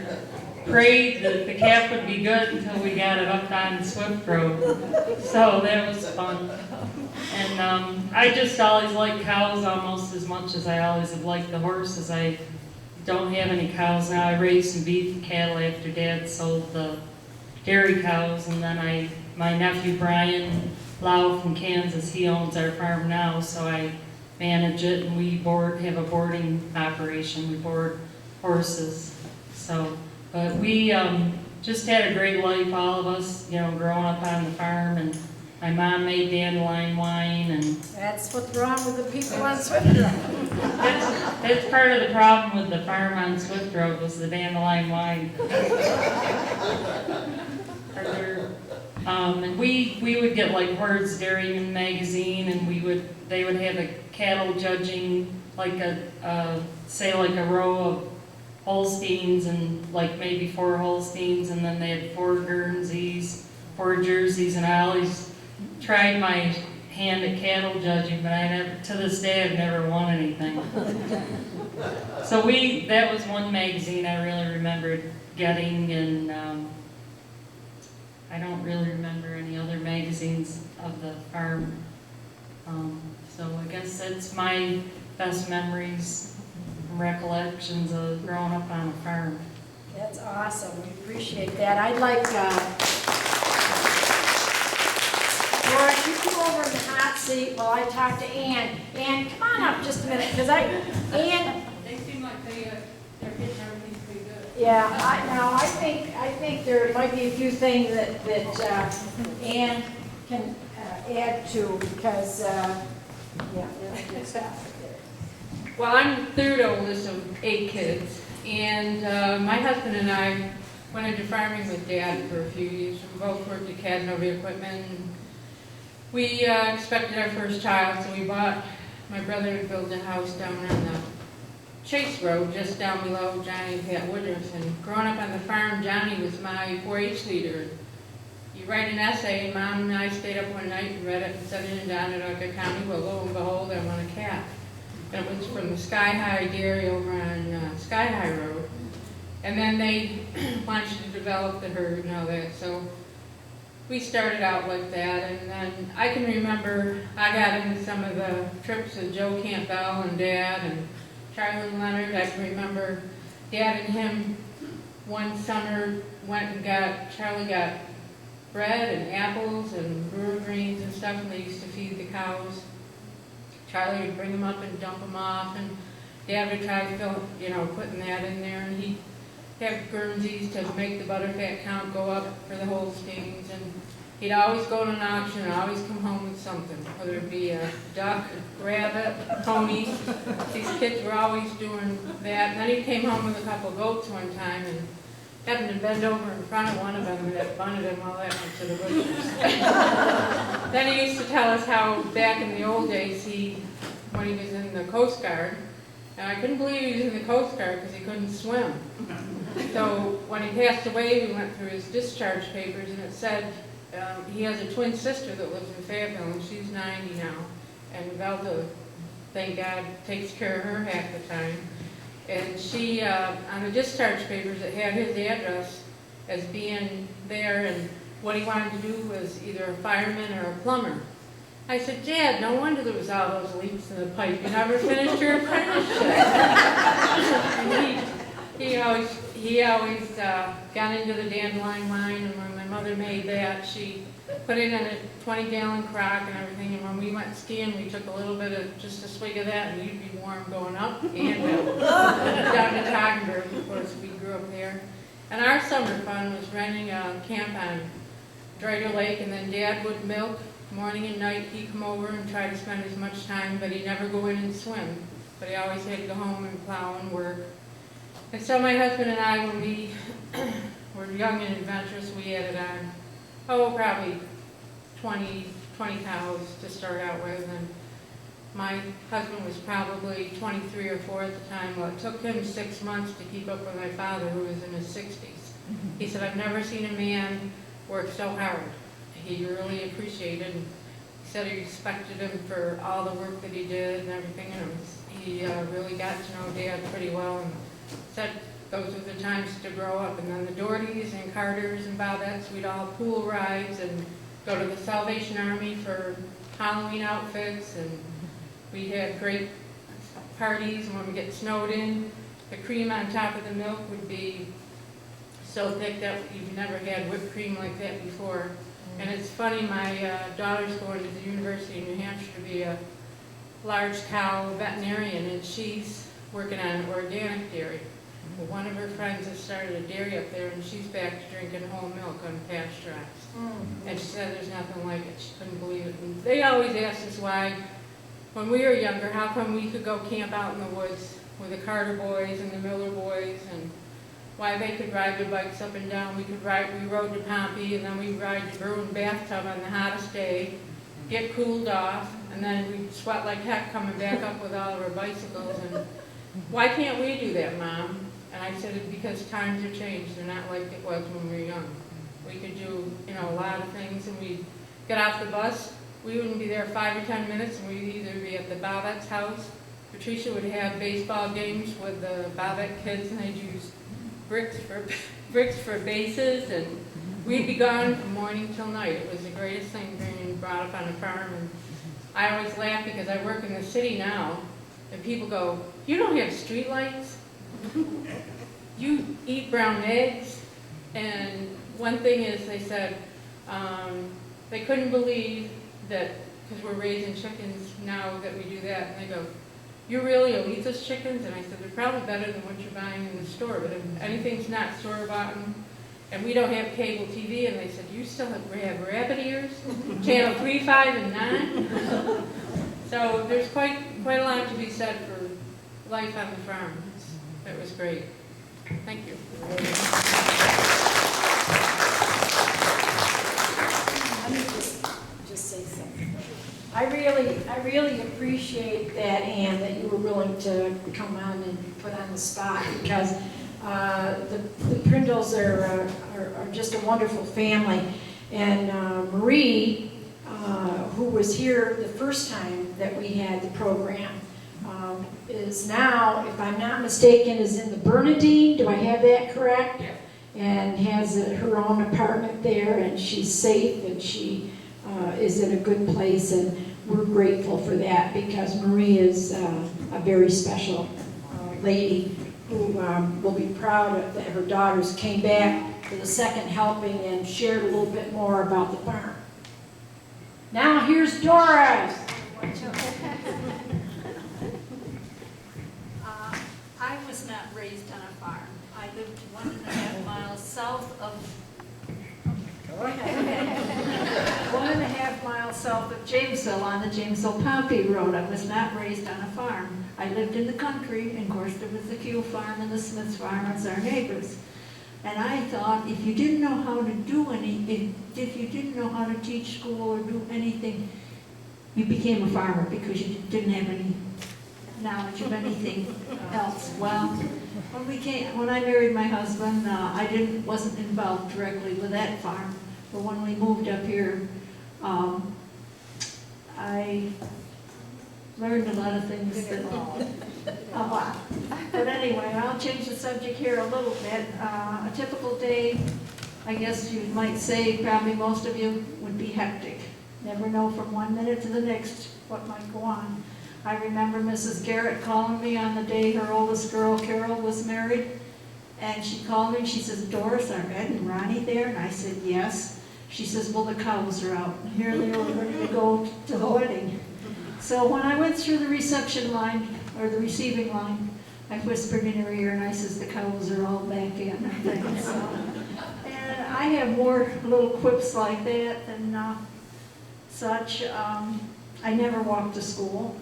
prayed that the calf would be good until we got it up on Swift Road. So that was fun. And I just always liked cows almost as much as I always have liked the horses. I don't have any cows now. I raised some beef and cattle after Dad sold the dairy cows, and then my nephew Brian Lau from Kansas, he owns our farm now, so I manage it, and we have a boarding operation. We board horses. So, but we just had a great life, all of us, growing up on the farm, and my mom made dandelion wine, and That's what's wrong with the people on Swift Road. that's part of the problem with the farm on Swift Road was the dandelion wine. And we would get like Herd's Dairyman magazine, and they would have a cattle judging, like say like a row of Holsteins, and like maybe 4 Holsteins, and then they had 4 Guernseys, 4 Jerseys, and I always tried my hand at cattle judging, but to this day I've never won anything. So that was one magazine I really remembered getting, and I don't really remember any other magazines of the farm. So I guess that's my best memories and recollections of growing up on a farm. That's awesome. We appreciate that. I'd like, Laura, you come over in the hot seat while I talk to Ann. Ann, come on up just a minute, because Ann. They seem like they're getting everything pretty good. Yeah, I think there might be a few things that Ann can add to, because, Well, I'm the third oldest of 8 kids, and my husband and I went into farming with Dad for a few years. We both worked at Casanova Equipment. We expected our first child, so we bought, my brother had built a house down on the Chase Road, just down below Johnny and Pat Woodruff's. And growing up on the farm, Johnny was my 4-H leader. You write an essay, and Mom and I stayed up one night and read it and sent it in down at Onondaga County. Well, lo and behold, I won a calf. And it was from the Sky High Dairy over on Sky High Road. And then they wanted to develop the herd and all that, so we started out like that. And then I can remember I got into some of the trips with Joe Campbell and Dad and Charlie and Leonard. I can remember Dad and him one summer went and Charlie got bread and apples and brewer greens and stuff, and they used to feed the cows. Charlie would bring them up and dump them off, and Dad would try to putting that in there, and he'd have Guernseys to make the butterfat count go up for the Holsteins, and he'd always go to an auction and always come home with something, whether it be a duck, a rabbit, ponies. These kids were always doing that. And then he came home with a couple of goats one time and happened to bend over in front of one of them, and it bunted him while that went to the bushes. Then he used to tell us how back in the old days, when he was in the Coast Guard, and I couldn't believe he was in the Coast Guard because he couldn't swim. So when he passed away, we went through his discharge papers, and it said he has a twin sister that lives in Fabius, and she's 90 now. And Velda, thank God, takes care of her half the time. And she, on the discharge papers, it had his address as being there, and what he wanted to do was either a fireman or a plumber. I said, Dad, no wonder there was all those leaks in the pipe. You never finished your apprenticeship. And he always got into the dandelion wine, and when my mother made that, she put it in a 20-gallon crock and everything, and when we went skiing, we took a little bit of, just a swig of that, and you'd be warm going up and down to Toggenburg. Of course, we grew up there. And our summer fun was renting a camp on Drider Lake, and then Dad would milk morning and night. He'd come over and try to spend as much time, but he'd never go in and swim. But he always had to go home and plow and work. And so my husband and I, when we were young and adventurous, we added on, probably 20 cows to start out with. And my husband was probably 23 or 4 at the time. Well, it took him 6 months to keep up with my father, who was in his 60s. He said, I've never seen a man work so hard. He really appreciated, and he said he respected him for all the work that he did and everything. And he really got to know Dad pretty well, and said those were the times to grow up. And then the Dohertys and Carters and Bobettes, we'd all pool rides and go to the Salvation Army for Halloween outfits, and we had great parties. And when we get snowed in, the cream on top of the milk would be so thick that you've never had whipped cream like that before. And it's funny, my daughter's going to the University of New Hampshire to be a large cow veterinarian, and she's working on organic dairy. Well, one of her friends has started a dairy up there, and she's back to drinking whole milk unpasteurized. And she said there's nothing like it. She couldn't believe it. And they always asked us why, when we were younger, how come we could go camp out in the woods with the Carter boys and the Miller boys, and why they could ride their bikes up and down. We rode to Pompey, and then we'd ride to Bruin bathtub on the hottest day, get cooled off, and then we'd sweat like heck coming back up with all of our bicycles. And why can't we do that, Mom? And I said, it's because times have changed. They're not like it was when we were young. We could do, a lot of things, and we'd get off the bus. We wouldn't be there 5 or 10 minutes, and we'd either be at the Bobette's house. Patricia would have baseball games with the Bobette kids, and they'd use bricks for bases, and we'd be gone from morning till night. It was the greatest thing being brought up on a farm. And I always laugh because I work in the city now, and people go, you don't have street lights? You eat brown eggs? And one thing is, they said they couldn't believe that, because we're raising chickens now that we do that, and they go, you're really Aletha's chickens? And I said, they're probably better than what you're buying in the store, but if anything's not store-bought, and we don't have cable TV, and they said, you still have rabbit ears? Channel 3, 5, and 9? So there's quite a lot to be said for life on the farm. It was great. Thank you. Let me just say something. I really appreciate that, Ann, that you were willing to come on and put on the spot, because the Prindles are just a wonderful family. And Marie, who was here the first time that we had the program, is now, if I'm not mistaken, is in the Bernadine. Do I have that correct? Yeah. And has her own apartment there, and she's safe, and she is in a good place, and we're grateful for that, because Marie is a very special lady who will be proud that her daughters came back for the second helping and shared a little bit more about the farm. Now here's Doris. I was not raised on a farm. I lived 1.5 miles south of, 1.5 miles south of Jamesville on the Jamesville Pompey Road. I was not raised on a farm. I lived in the country, and of course there was the Q farm and the Smith's farm as our neighbors. And I thought if you didn't know how to do anything, if you didn't know how to teach school or do anything, you became a farmer because you didn't have any knowledge of anything else. Well, when I married my husband, I wasn't involved directly with that farm. But when we moved up here, I learned a lot of things a lot. But anyway, I'll change the subject here a little bit. A typical day, I guess you might say, probably most of you, would be hectic. Never know from one minute to the next what might go on. I remember Mrs. Garrett calling me on the day her oldest girl, Carol, was married. And she called me and she says, Doris, are Ed and Ronnie there? And I said, yes. She says, well, the cows are out. And here they were ready to go to the wedding. So when I went through the reception line, or the receiving line, I whispered in her ear and I says, the cows are all back in, I think. So, and I have more little quips like that and such. I never walked to school,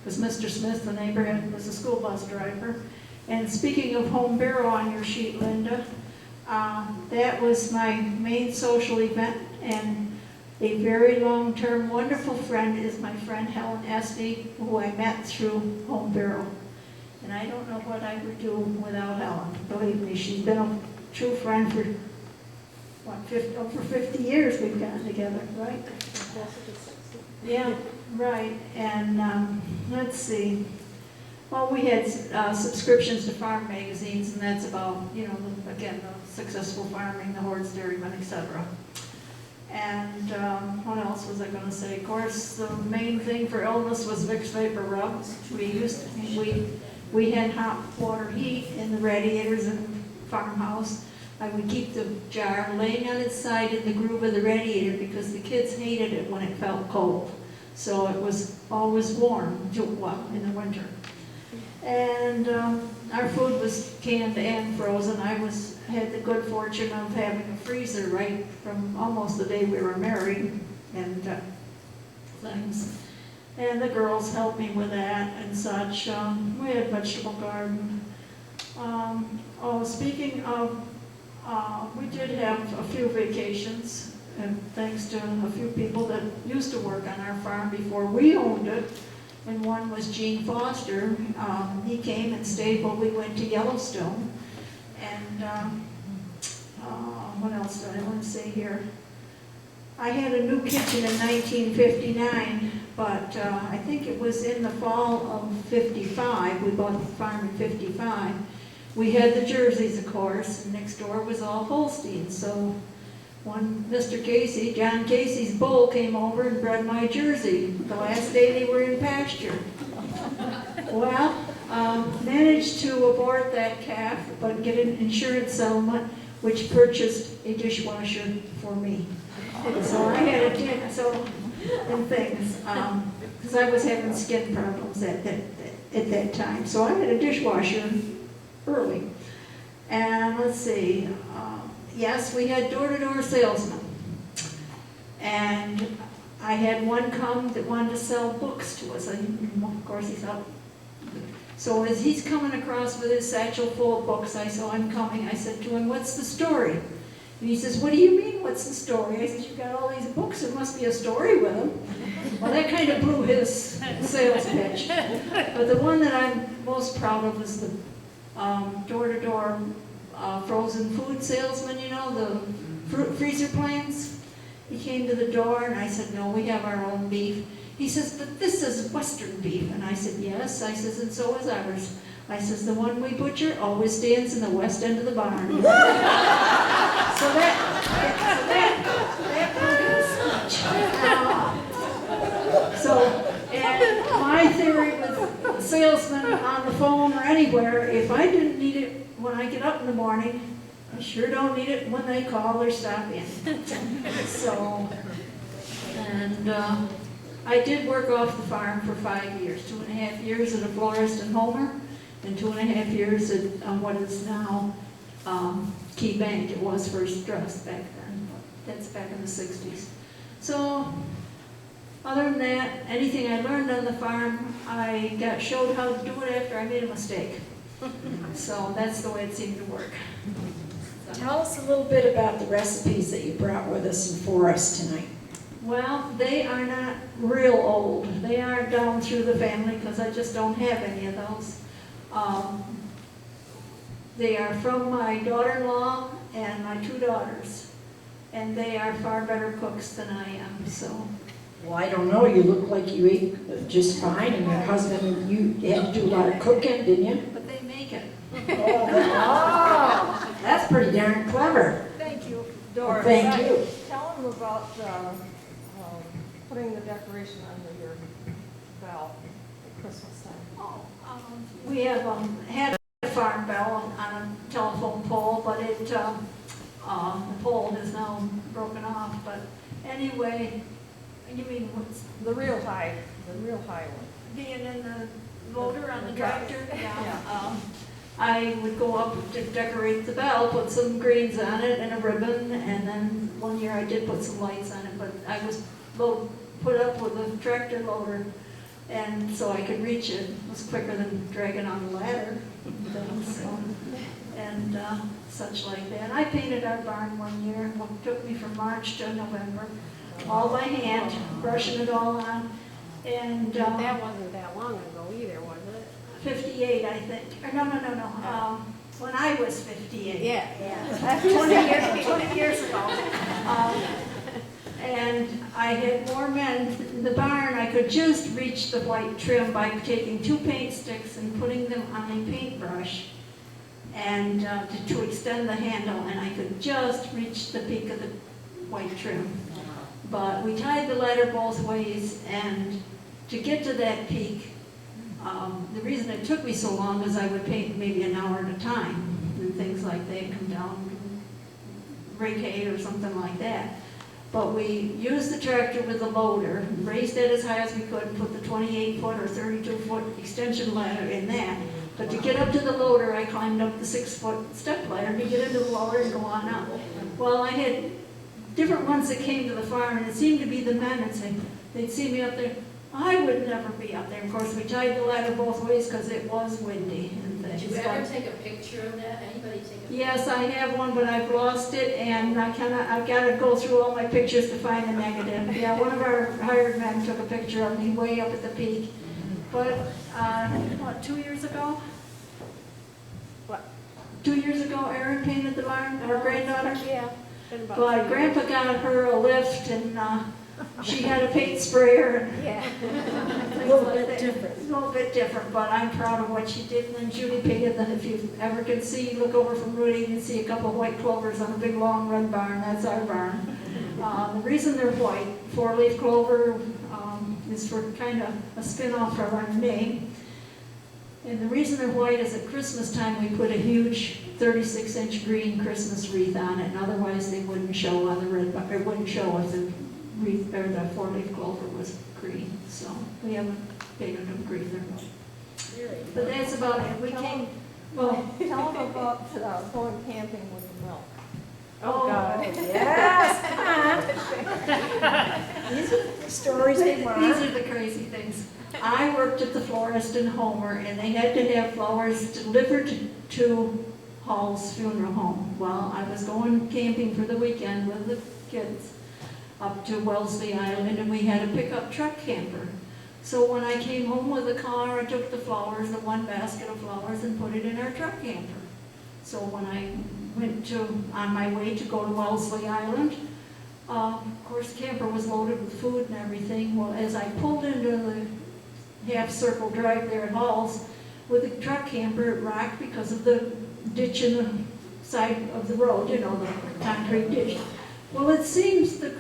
because Mr. Smith, the neighbor, was a school bus driver. And speaking of home bureau on your sheet, Linda, that was my main social event, and a very long-term wonderful friend is my friend Helen Estey, who I met through home bureau. And I don't know what I would do without Helen. Believe me, she's been a true friend for, over 50 years we've gotten together, right? Yeah, right. And let's see. Well, we had subscriptions to farm magazines, and that's about, again, the successful farming, the hordes, dairymen, etc. And what else was I going to say? Of course, the main thing for illness was Vicks Vapor Rub. We had hot water heat in the radiators in the farmhouse. I would keep the jar laying on its side in the groove of the radiator because the kids hated it when it felt cold. So it was always warm, in the winter. And our food was canned and frozen. I had the good fortune of having a freezer right from almost the day we were married and things. And the girls helped me with that and such. We had a vegetable garden. Speaking of, we did have a few vacations, and thanks to a few people that used to work on our farm before we owned it. And one was Gene Foster. He came and stayed while we went to Yellowstone. And what else did I want to say here? I had a new kitchen in 1959, but I think it was in the fall of 55. We bought the farm in 55. We had the Jerseys, of course, and next door was all Holsteins. So when Mr. Casey, John Casey's bull, came over and bred my Jersey the last day they were in pasture. Well, managed to abort that calf, but get an insurance settlement, which purchased a dishwasher for me. So I had a and things, because I was having skin problems at that time. So I had a dishwasher early. And let's see, yes, we had door-to-door salesmen. And I had one come that wanted to sell books to us. And of course, he thought. So as he's coming across with his satchel full of books, I saw him coming. I said to him, what's the story? And he says, what do you mean, what's the story? I said, you've got all these books, there must be a story with them. Well, that kind of blew his sales pitch. But the one that I'm most proud of is the door-to-door frozen food salesman, you know, the freezer plants. He came to the door and I said, no, we have our own beef. He says, but this is Western beef. And I said, yes. I says, and so is ours. I says, the one we butcher always stands in the west end of the barn. So that and my theory with salesmen on the phone or anywhere, if I didn't need it when I get up in the morning, I sure don't need it when they call or stop in. So, and I did work off the farm for 5 years, 2.5 years at a florist in Homer, and 2.5 years at what is now Key Bank. It was First Trust back then. That's back in the 60s. So, other than that, anything I learned on the farm, I got showed how to do it after I made a mistake. So that's the way it seemed to work. Tell us a little bit about the recipes that you brought with us and for us tonight. Well, they are not real old. They aren't down through the family because I just don't have any of those. They are from my daughter-in-law and my 2 daughters. And they are far better cooks than I am, so. Well, I don't know, you look like you ate just fine, and your husband, you had to do a lot of cooking, didn't you? But they make it. Oh, that's pretty darn clever. Thank you. Well, thank you. Tell them about putting the decoration under your bell at Christmas time. We have had a farm bell on a telephone pole, but the pole is now broken off. But anyway, you mean what's The real high one. being in the loader on the tractor? Yeah. I would go up to decorate the bell, put some greens on it and a ribbon, and then one year I did put some lights on it, but I was put up with a tractor loader, and so I could reach it. It was quicker than dragging on the ladder and things, so, and such like that. I painted our barn one year. It took me from March to November, all by hand, brushing it all on, and That wasn't that long ago either, was it? 58, I think. Or no. When I was 58. Yeah. 20 years ago. And I had more men in the barn. I could just reach the white trim by taking 2 paint sticks and putting them on a paintbrush and to extend the handle, and I could just reach the peak of the white trim. But we tied the ladder both ways, and to get to that peak, the reason it took me so long is I would paint maybe an hour at a time, and things like that, come down, rake hay or something like that. But we used the tractor with the loader, raised it as high as we could, put the 28-foot or 32-foot extension ladder in that. But to get up to the loader, I climbed up the 6-foot step ladder to get into the loader and go on up. Well, I had different ones that came to the farm, and it seemed to be the men that said, they'd see me up there. I would never be up there. Of course, we tied the ladder both ways because it was windy and things. Did you ever take a picture of that? Anybody take a picture? Yes, I have one, but I've lost it, and I've got to go through all my pictures to find the negative. Yeah, one of our hired men took a picture of me way up at the peak. But, 2 years ago? What? 2 years ago, Erin painted the barn, our granddaughter. Yeah. Been about But 2 years. Grandpa got her a lift, and she had a paint sprayer. Yeah. A little bit different. A little bit different, but I'm proud of what she did. And then Judy painted them. If you ever can see, look over from Rudy, you can see a couple of white clovers on a big long red barn. That's our barn. The reason they're white, 4-leaf clover, is for kind of a spin-off from our name. And the reason they're white is at Christmas time we put a huge 36-inch green Christmas wreath on it, and otherwise they wouldn't show on the red barn. It wouldn't show if the wreath or the 4-leaf clover was green. So we haven't painted them green. They're white. But that's about it. We came. Well, Tell them about going camping with the milk. Oh, God. Yes, these are the stories they want. These are the crazy things. I worked at the florist in Homer, and they had to have flowers delivered to Hall's funeral home. well, I was going camping for the weekend with the kids up to Wellesley Island, and we had a pickup truck camper. So when I came home with the car, I took the flowers, the one basket of flowers, and put it in our truck camper. So when I went on my way to go to Wellesley Island, of course, the camper was loaded with food and everything. Well, as I pulled into the half-circle drive there at Halls with the truck camper, it rocked because of the ditch in the side of the road, you know, the concrete ditch. Well, it seems the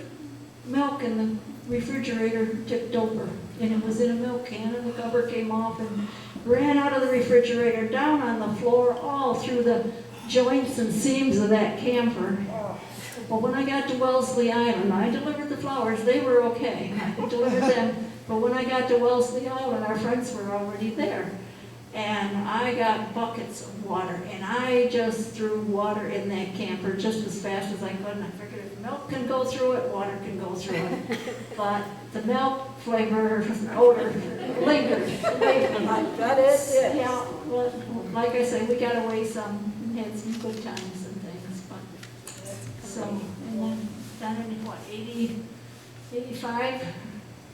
milk in the refrigerator tipped over, and it was in a milk can, and the cover came off and ran out of the refrigerator, down on the floor, all through the joints and seams of that camper. Well, when I got to Wellesley Island, I delivered the flowers. They were okay. I delivered them. But when I got to Wellesley Island, our friends were already there. And I got buckets of water, and I just threw water in that camper just as fast as I could. And I figured if milk can go through it, water can go through it. But the milk flavor, odor lingered. That is it. Yeah, well, like I say, we got away some, had some good times and things. But so, and then in what, 85?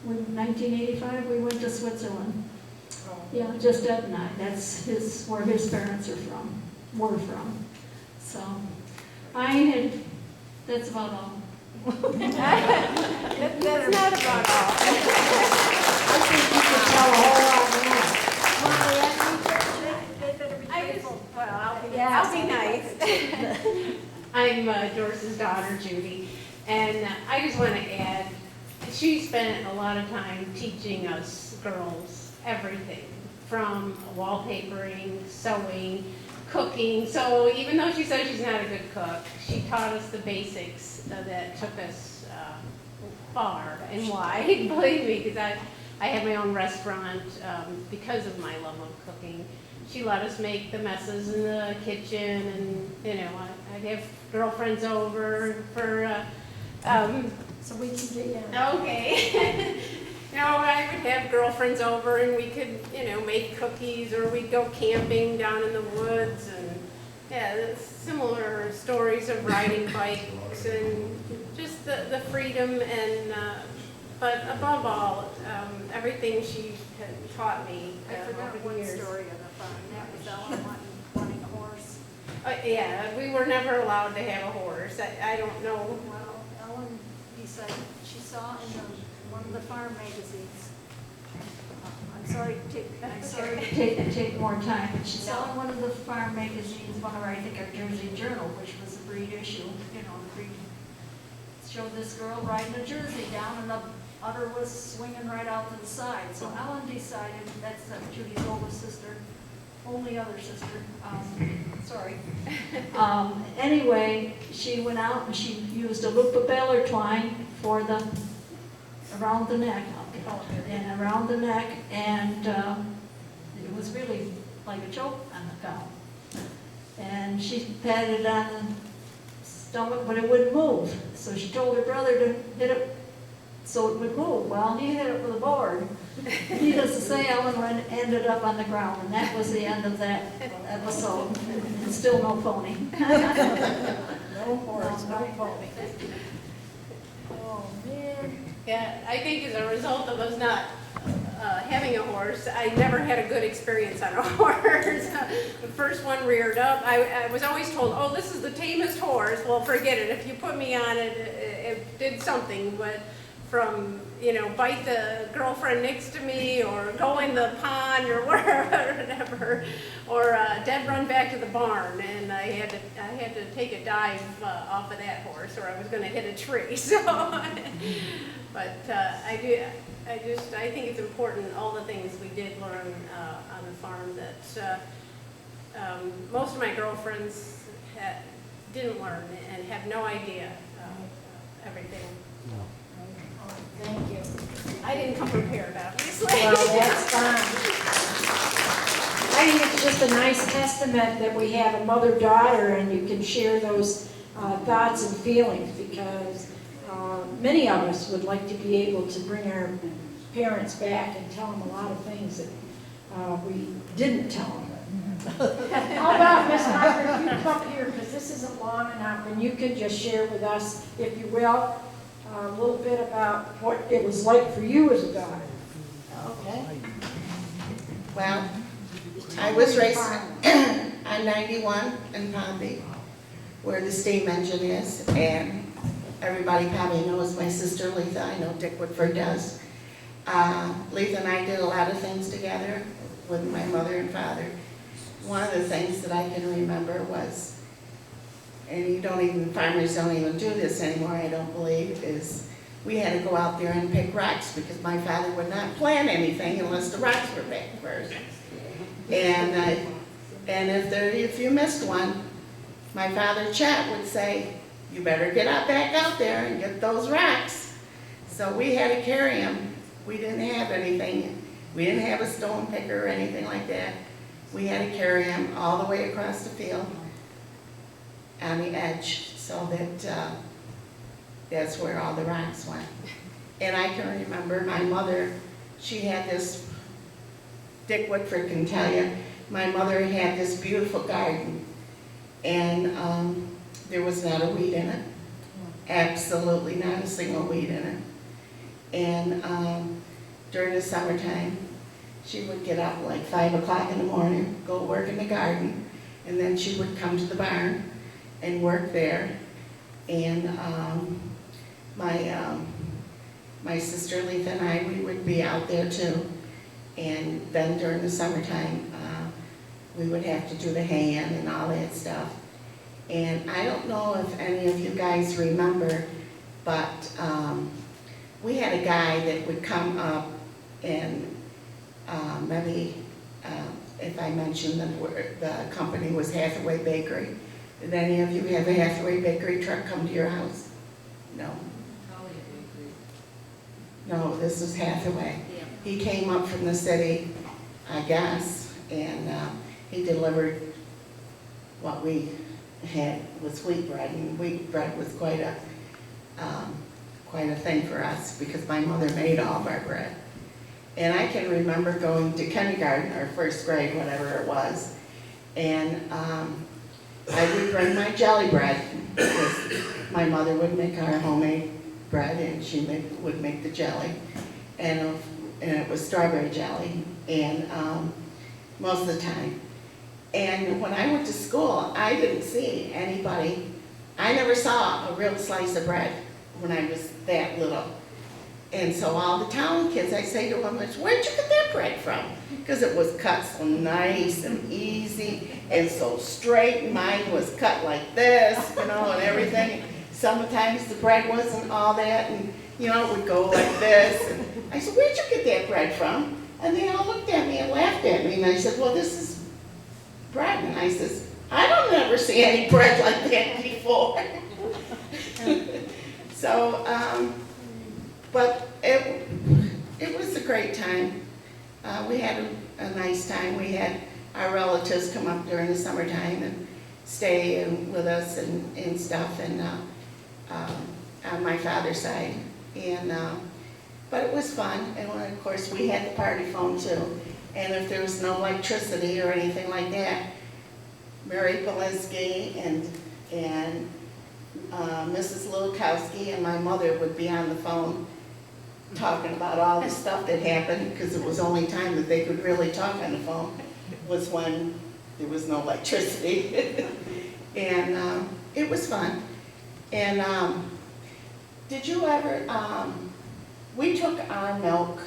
1985, we went to Switzerland. Yeah, just Ed and I. That's where his parents were from. So, that's about all. That's not about all. I think you could tell a whole lot more. They better be careful. Well, Yes. I'll be nice. I'm Doris's daughter, Judy, and I just want to add, she spent a lot of time teaching us girls everything, from wallpapering, sewing, cooking. So even though she says she's not a good cook, she taught us the basics that took us far and wide, believe me, because I had my own restaurant because of my love of cooking. She let us make the messes in the kitchen, and I'd have girlfriends over for So we can get you. okay. I would have girlfriends over, and we could, make cookies, or we'd go camping down in the woods, and similar stories of riding bikes and just the freedom and, but above all, everything she had taught me I forgot over the one years. story on the farm, that was Ellen wanting a horse. Yeah, we were never allowed to have a horse. I don't know. Well, Ellen decided, she saw in one of the farm magazines. I'm sorry to Take more time, but she saw in one of the farm magazines, I think our Jersey Journal, which was a breed issue, the breed, showed this girl riding a Jersey down, and the udder was swinging right out to the side. So Ellen decided, that's Judy's oldest sister, only other sister, sorry. Anyway, she went out and she used a loop of baler twine for around the neck, and around the neck, and it was really like a choke on the cow. And she patted it on the stomach, but it wouldn't move. So she told her brother to hit it so it would move. Well, he hit it with a board. Needless to say, Ellen ended up on the ground, and that was the end of that episode. And still no pony. No horse, no pony. Oh, man. Yeah, I think as a result of us not having a horse, I never had a good experience on a horse. The first one reared up, I was always told, oh, this is the tamest horse. Well, forget it. If you put me on it, it did something. But from, bite the girlfriend next to me, or go in the pond, or whatever, or dead run back to the barn, and I had to take a dive off of that horse, or I was going to hit a tree. So, but I think it's important, all the things we did learn on the farm, that most of my girlfriends didn't learn and have no idea everything. Thank you. I didn't come prepared, obviously. Well, that's fine. I think it's just a nice testament that we have a mother-daughter, and you can share those thoughts and feelings, because many of us would like to be able to bring our parents back and tell them a lot of things that we didn't tell them. How about Miss Margaret, you come here, because this isn't long enough, and you can just share with us, if you will, a little bit about what it was like for you as a daughter. Okay. Well, I was raised on 91 in Pompey, where the steam engine is, and everybody probably knows my sister Letha. I know Dick Woodford does. Letha and I did a lot of things together with my mother and father. One of the things that I can remember was, and farmers don't even do this anymore, I don't believe, is we had to go out there and pick rocks because my father would not plant anything unless the rocks were picked first. And if you missed one, my father Chet would say, you better get back out there and get those rocks. So we had to carry them. We didn't have anything. We didn't have a stone picker or anything like that. We had to carry them all the way across the field on the edge so that that's where all the rocks went. And I can remember my mother, she had this, Dick Woodford can tell you, my mother had this beautiful garden, and there was not a weed in it. Absolutely not a single weed in it. And during the summertime, she would get up like 5 o'clock in the morning, go work in the garden, and then she would come to the barn and work there. And my sister Letha and I, we would be out there too. And then during the summertime, we would have to do the hay-in and all that stuff. And I don't know if any of you guys remember, but we had a guy that would come up and maybe if I mentioned the company was Hathaway Bakery. Did any of you have a Hathaway Bakery truck come to your house? No. No, this was Hathaway. Yeah. He came up from the city, I guess, and he delivered what we had was wheat bread, and wheat bread was quite a thing for us because my mother made all of our bread. And I can remember going to kindergarten or first grade, whatever it was, and I would bring my jelly bread because my mother would make our homemade bread, and she would make the jelly, and it was strawberry jelly, and most of the time. And when I went to school, I didn't see anybody. I never saw a real slice of bread when I was that little. And so all the town kids, I say to them, where'd you get that bread from? Because it was cut so nice and easy and so straight. Mine was cut like this, and everything. Sometimes the bread wasn't all that, and it would go like this. And I said, where'd you get that bread from? And they all looked at me and laughed at me, and I said, well, this is bread. And I says, I don't ever see any bread like that before. So, but it was a great time. We had a nice time. We had our relatives come up during the summertime and stay with us and stuff, and on my father's side. And but it was fun, and of course we had the party phone too. And if there was no electricity or anything like that, Mary Polinsky and Mrs. Lukowski and my mother would be on the phone talking about all the stuff that happened, because it was the only time that they could really talk on the phone was when there was no electricity. And it was fun. And did you ever, we took our milk,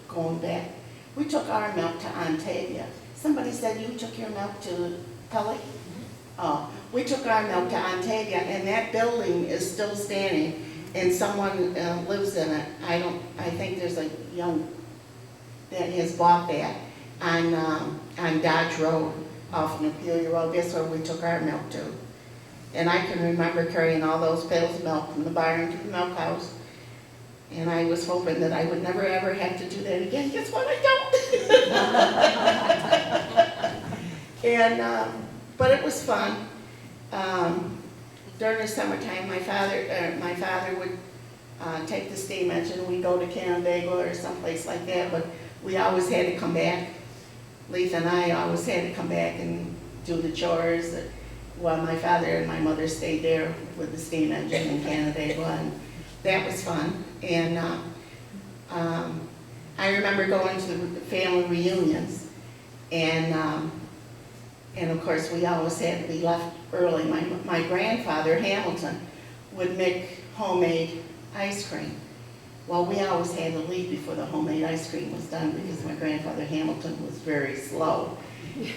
going back, we took our milk to Ontavia. Somebody said you took your milk to Pelly? Oh, we took our milk to Ontavia, and that building is still standing, and someone lives in it. I think there's a young that has bought that on Dodge Road off Napier Road. That's where we took our milk to. And I can remember carrying all those pails of milk from the barn to the milk house. And I was hoping that I would never ever have to do that again. Guess what? I don't. And but it was fun. During the summertime, my father would take the steam engine. We'd go to Canandaigua or someplace like that. But we always had to come back Leith and I always had to come back and do the chores while my father and my mother stayed there with the steam engine in Canandaigua, and that was fun. And I remember going to the family reunions, and of course we always had to be left early. My grandfather, Hamilton, would make homemade ice cream. Well, we always had to leave before the homemade ice cream was done because my grandfather Hamilton was very slow,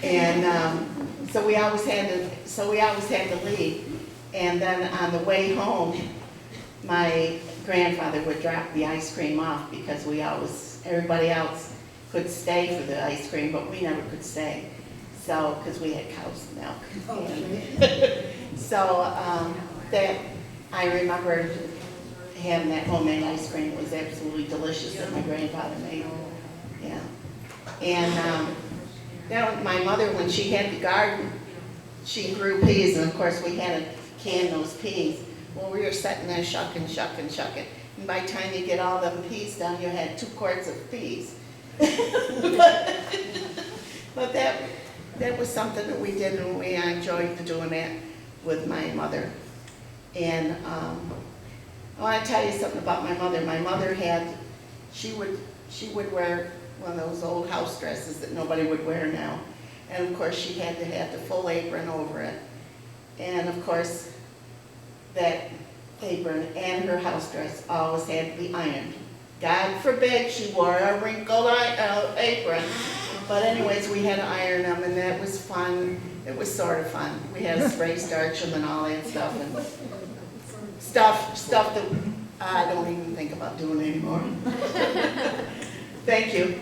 and so we always had to leave. And then on the way home, my grandfather would drop the ice cream off because everybody else could stay for the ice cream, but we never could stay. So, because we had cow's milk. So that I remember having that homemade ice cream. It was absolutely delicious that my grandfather made. Yeah. And then my mother, when she had the garden, she grew peas, and of course we had to can those peas. Well, we were sitting there shucking. And by the time you get all them peas done, you had 2 quarts of peas. But that was something that we did, and we enjoyed doing that with my mother. And I want to tell you something about my mother. My mother she would wear one of those old house dresses that nobody would wear now. And of course she had to have the full apron over it. And of course that apron and her house dress always had to be ironed. God forbid she wore a wrinkled apron. But anyways, we had to iron them, and that was fun. It was sort of fun. We had to spray starch them and all that stuff. And stuff that I don't even think about doing anymore. Thank you.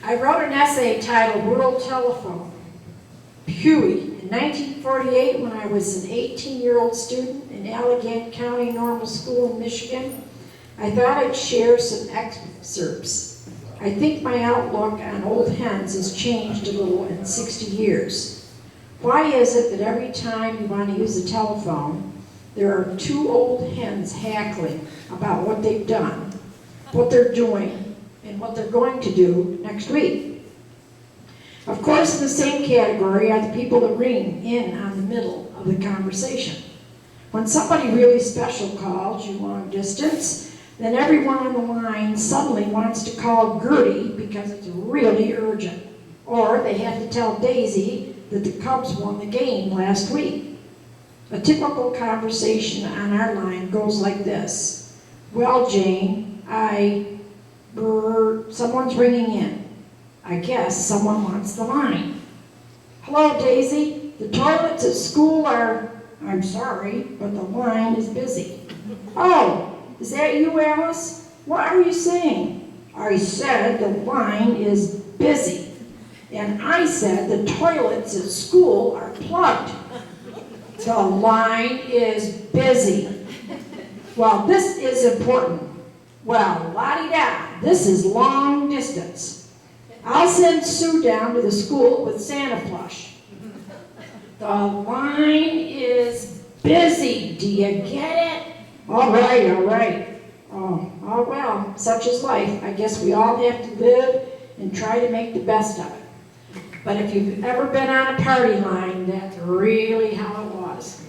I wrote an essay titled World Telephone. Huey. In 1948, when I was an 18-year-old student in Allegheny County Normal School in Michigan, I thought I'd share some excerpts. I think my outlook on old hens has changed a little in 60 years. Why is it that every time you want to use a telephone, there are 2 old hens hackling about what they've done, what they're doing, and what they're going to do next week? Of course, in the same category are the people that ring in on the middle of the conversation. When somebody really special calls you long distance, then everyone on the line suddenly wants to call Gertie because it's really urgent. Or they have to tell Daisy that the Cubs won the game last week. A typical conversation on our line goes like this. Well, Jane, someone's ringing in. I guess someone wants the line. Hello, Daisy. The toilets at school I'm sorry, but the line is busy. Oh, is that you, Alice? What are you saying? I said the line is busy. And I said the toilets at school are plugged. The line is busy. Well, this is important. Well, la-di-da, this is long distance. I'll send Sue down to the school with Santa Flush. The line is busy. Do you get it? All right. Oh well, such is life. I guess we all have to live and try to make the best of it. But if you've ever been on a party line, that's really how it was.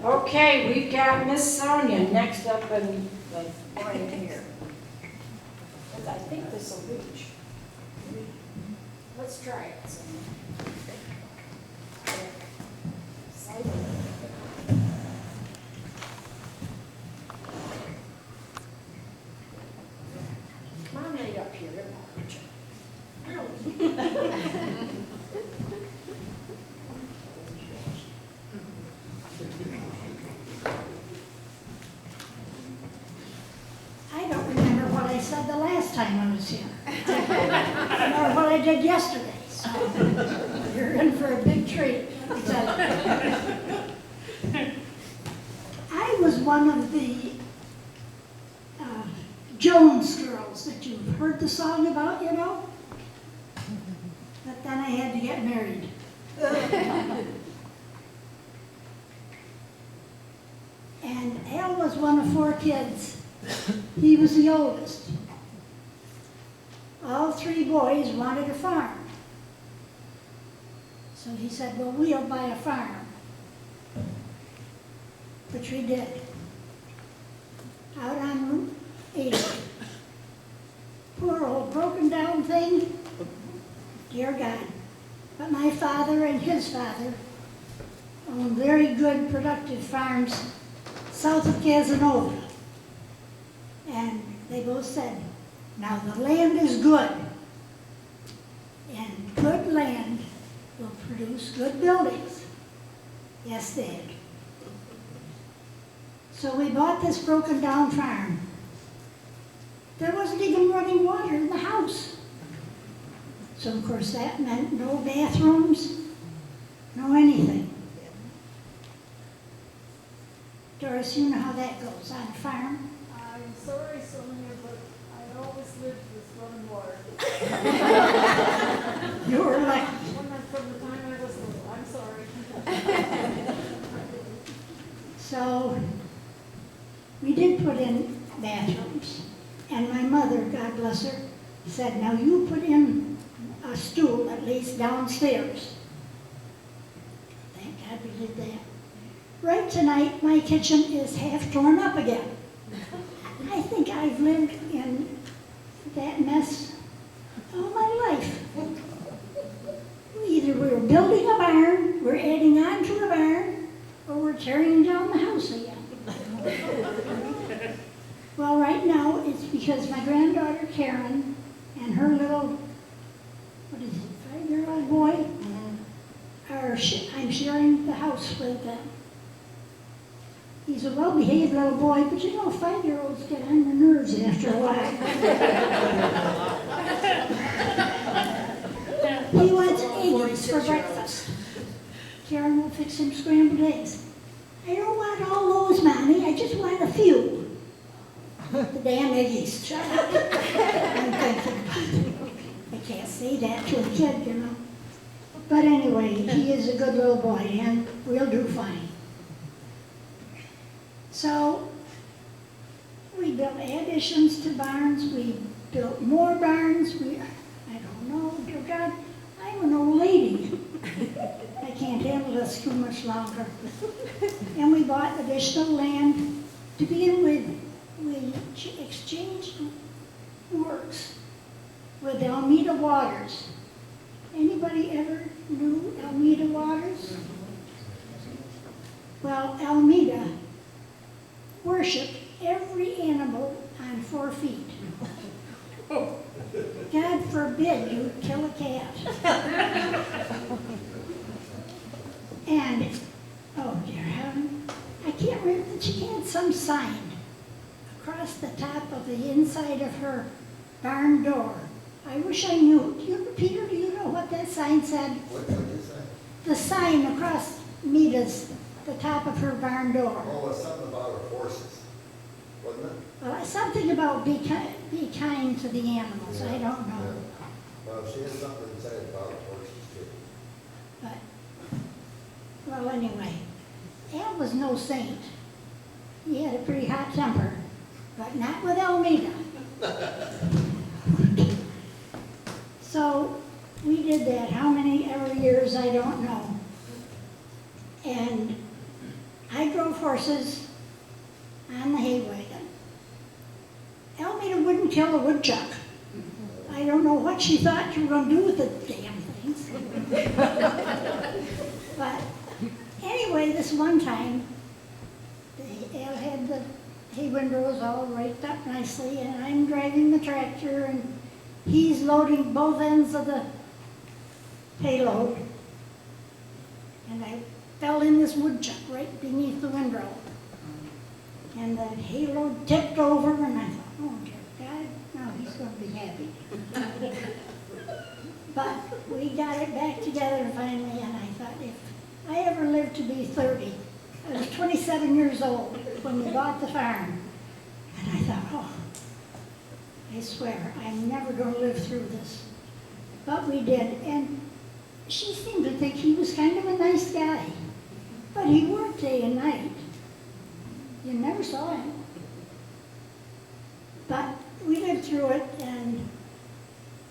Okay, we've got Miss Sonia next up in the line here. I think this will reach. Let's try it. Come on, right up here. I don't remember what I said the last time I was here, or what I did yesterday, so you're in for a big treat. I was one of the Jones girls that you've heard the song about, you know? But then I had to get married. one of 4 kids. He was the oldest. All 3 boys wanted a farm. So he said, well, we'll buy a farm. Which we did. Out on Route 8. Poor old broken down thing. Dear God. But my father and his father owned very good, productive farms south of Casanova. And they both said, now the land is good. And good land will produce good buildings. Yes, they did. So we bought this broken down farm. There wasn't even running water in the house. So of course that meant no bathrooms, no anything. Doris, you know how that goes on a farm. I'm sorry, Sonia, but I always lived with running water. You were lucky. From the time I was little, I'm sorry. So we did put in bathrooms. And my mother, God bless her, said, now you put in a stool at least downstairs. Thank God we did that. Right tonight, my kitchen is half torn up again. I think I've lived in that mess all my life. Either we're building a barn, we're adding on to a barn, or we're tearing down the house again. Well, right now, it's because my granddaughter Karen and her little, 5-year-old boy, I'm sharing the house with them. He's a well-behaved little boy, but you know, 5-year-olds get on your nerves after a while. He wants eggs for breakfast. Karen will fix him scrambled eggs. I don't want all those, Mommy, I just want a few. The damn eggies, shut up. I'm thinking, I can't say that to a kid, you know. But anyway, he is a good little boy, and we'll do fine. So, we built additions to barns, we built more barns, I don't know, dear God, I'm an old lady. I can't handle this too much longer. And we bought additional land. To begin with, we exchanged works with Almeida Waters. Anybody ever knew Almeida Waters? Well, Almeida worshipped every animal on 4 feet. God forbid you kill a cat. And, oh dear heaven, I can't remember that she had some sign across the top of the inside of her barn door. I wish I knew. Peter, do you know what that sign said? What did you say? The sign across Mita's, the top of her barn door. Oh, it's something about her horses, wasn't it? Something about be kind to the animals. I don't know. Yeah. Well, she has something to say about her horses too. But, well, anyway, Al was no saint. He had a pretty hot temper, but not with Almeida. So we did that. How many ever years, I don't know. And I drove horses on the hay wagon. Almeida wouldn't kill a woodchuck. I don't know what she thought you were going to do with the damn things. But anyway, this one time, Al had the hay windows all raked up nicely, and I'm driving the tractor, and he's loading both ends of the payload. And I fell in this woodchuck right beneath the window. And the hay load tipped over, and I thought, oh dear God, no, he's going to be happy. But we got it back together finally, and I thought, if I ever lived to be 30, I was 27 years old when we bought the farm. And I thought, oh, I swear, I'm never going to live through this. But we did, and she seemed to think he was kind of a nice guy. But he worked day and night. You never saw him. But we lived through it, and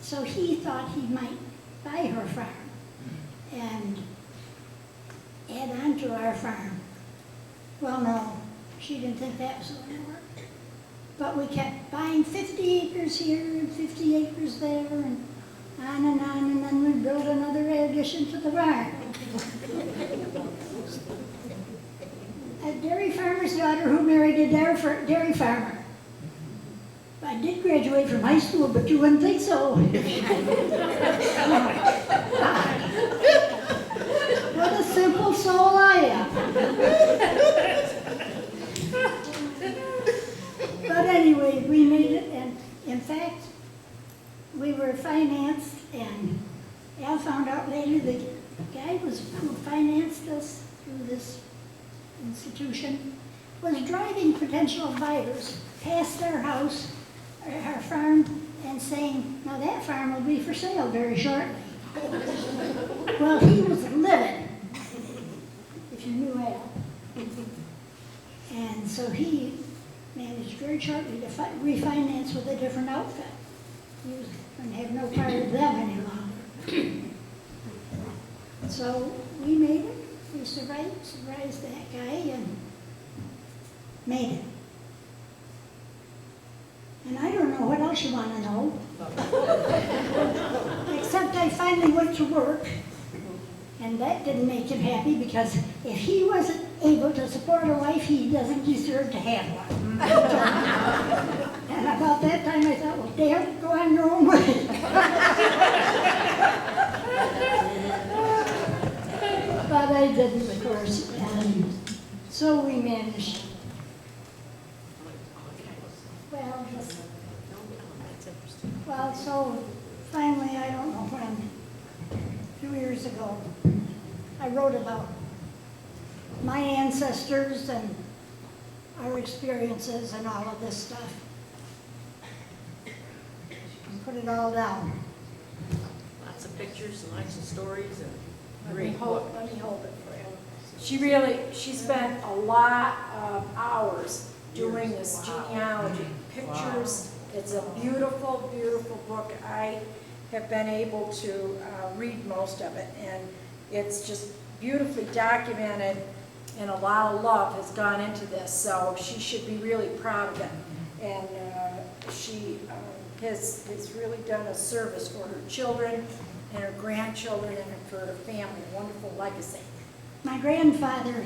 so he thought he might buy her farm and add on to our farm. Well, no, she didn't think that was going to work. But we kept buying 50 acres here and 50 acres there, and on, and then we built another addition to the barn. A dairy farmer's daughter who married a dairy farmer. I did graduate from high school, but you wouldn't think so. What a simple soul I am. But anyway, we made it, and in fact, we were financed, and Al found out later the guy who financed us through this institution was driving potential buyers past our house, our farm, and saying, now that farm will be for sale very shortly. Well, he was livid, if you knew Al. And so he managed very shortly to refinance with a different outfit. He was going to have no part of them any longer. So we made it. We surprised that guy and made it. And I don't know what else you want to know. Except I finally went to work, and that didn't make him happy, because if he wasn't able to support a wife, he doesn't deserve to have one. And about that time I thought, well, damn, go on your own way. But I didn't, of course, and so we managed. Well, so finally, I don't know when, 2 years ago, I wrote about my ancestors and our experiences and all of this stuff. And put it all down. Lots of pictures and lots of stories and Let great me book. hold it for you. She spent a lot of hours doing this genealogy, pictures. It's a beautiful, beautiful book. I have been able to read most of it, and it's just beautifully documented, and a lot of love has gone into this, so she should be really proud of it. And she has really done a service for her children and her grandchildren and for her family, a wonderful legacy. My grandfather,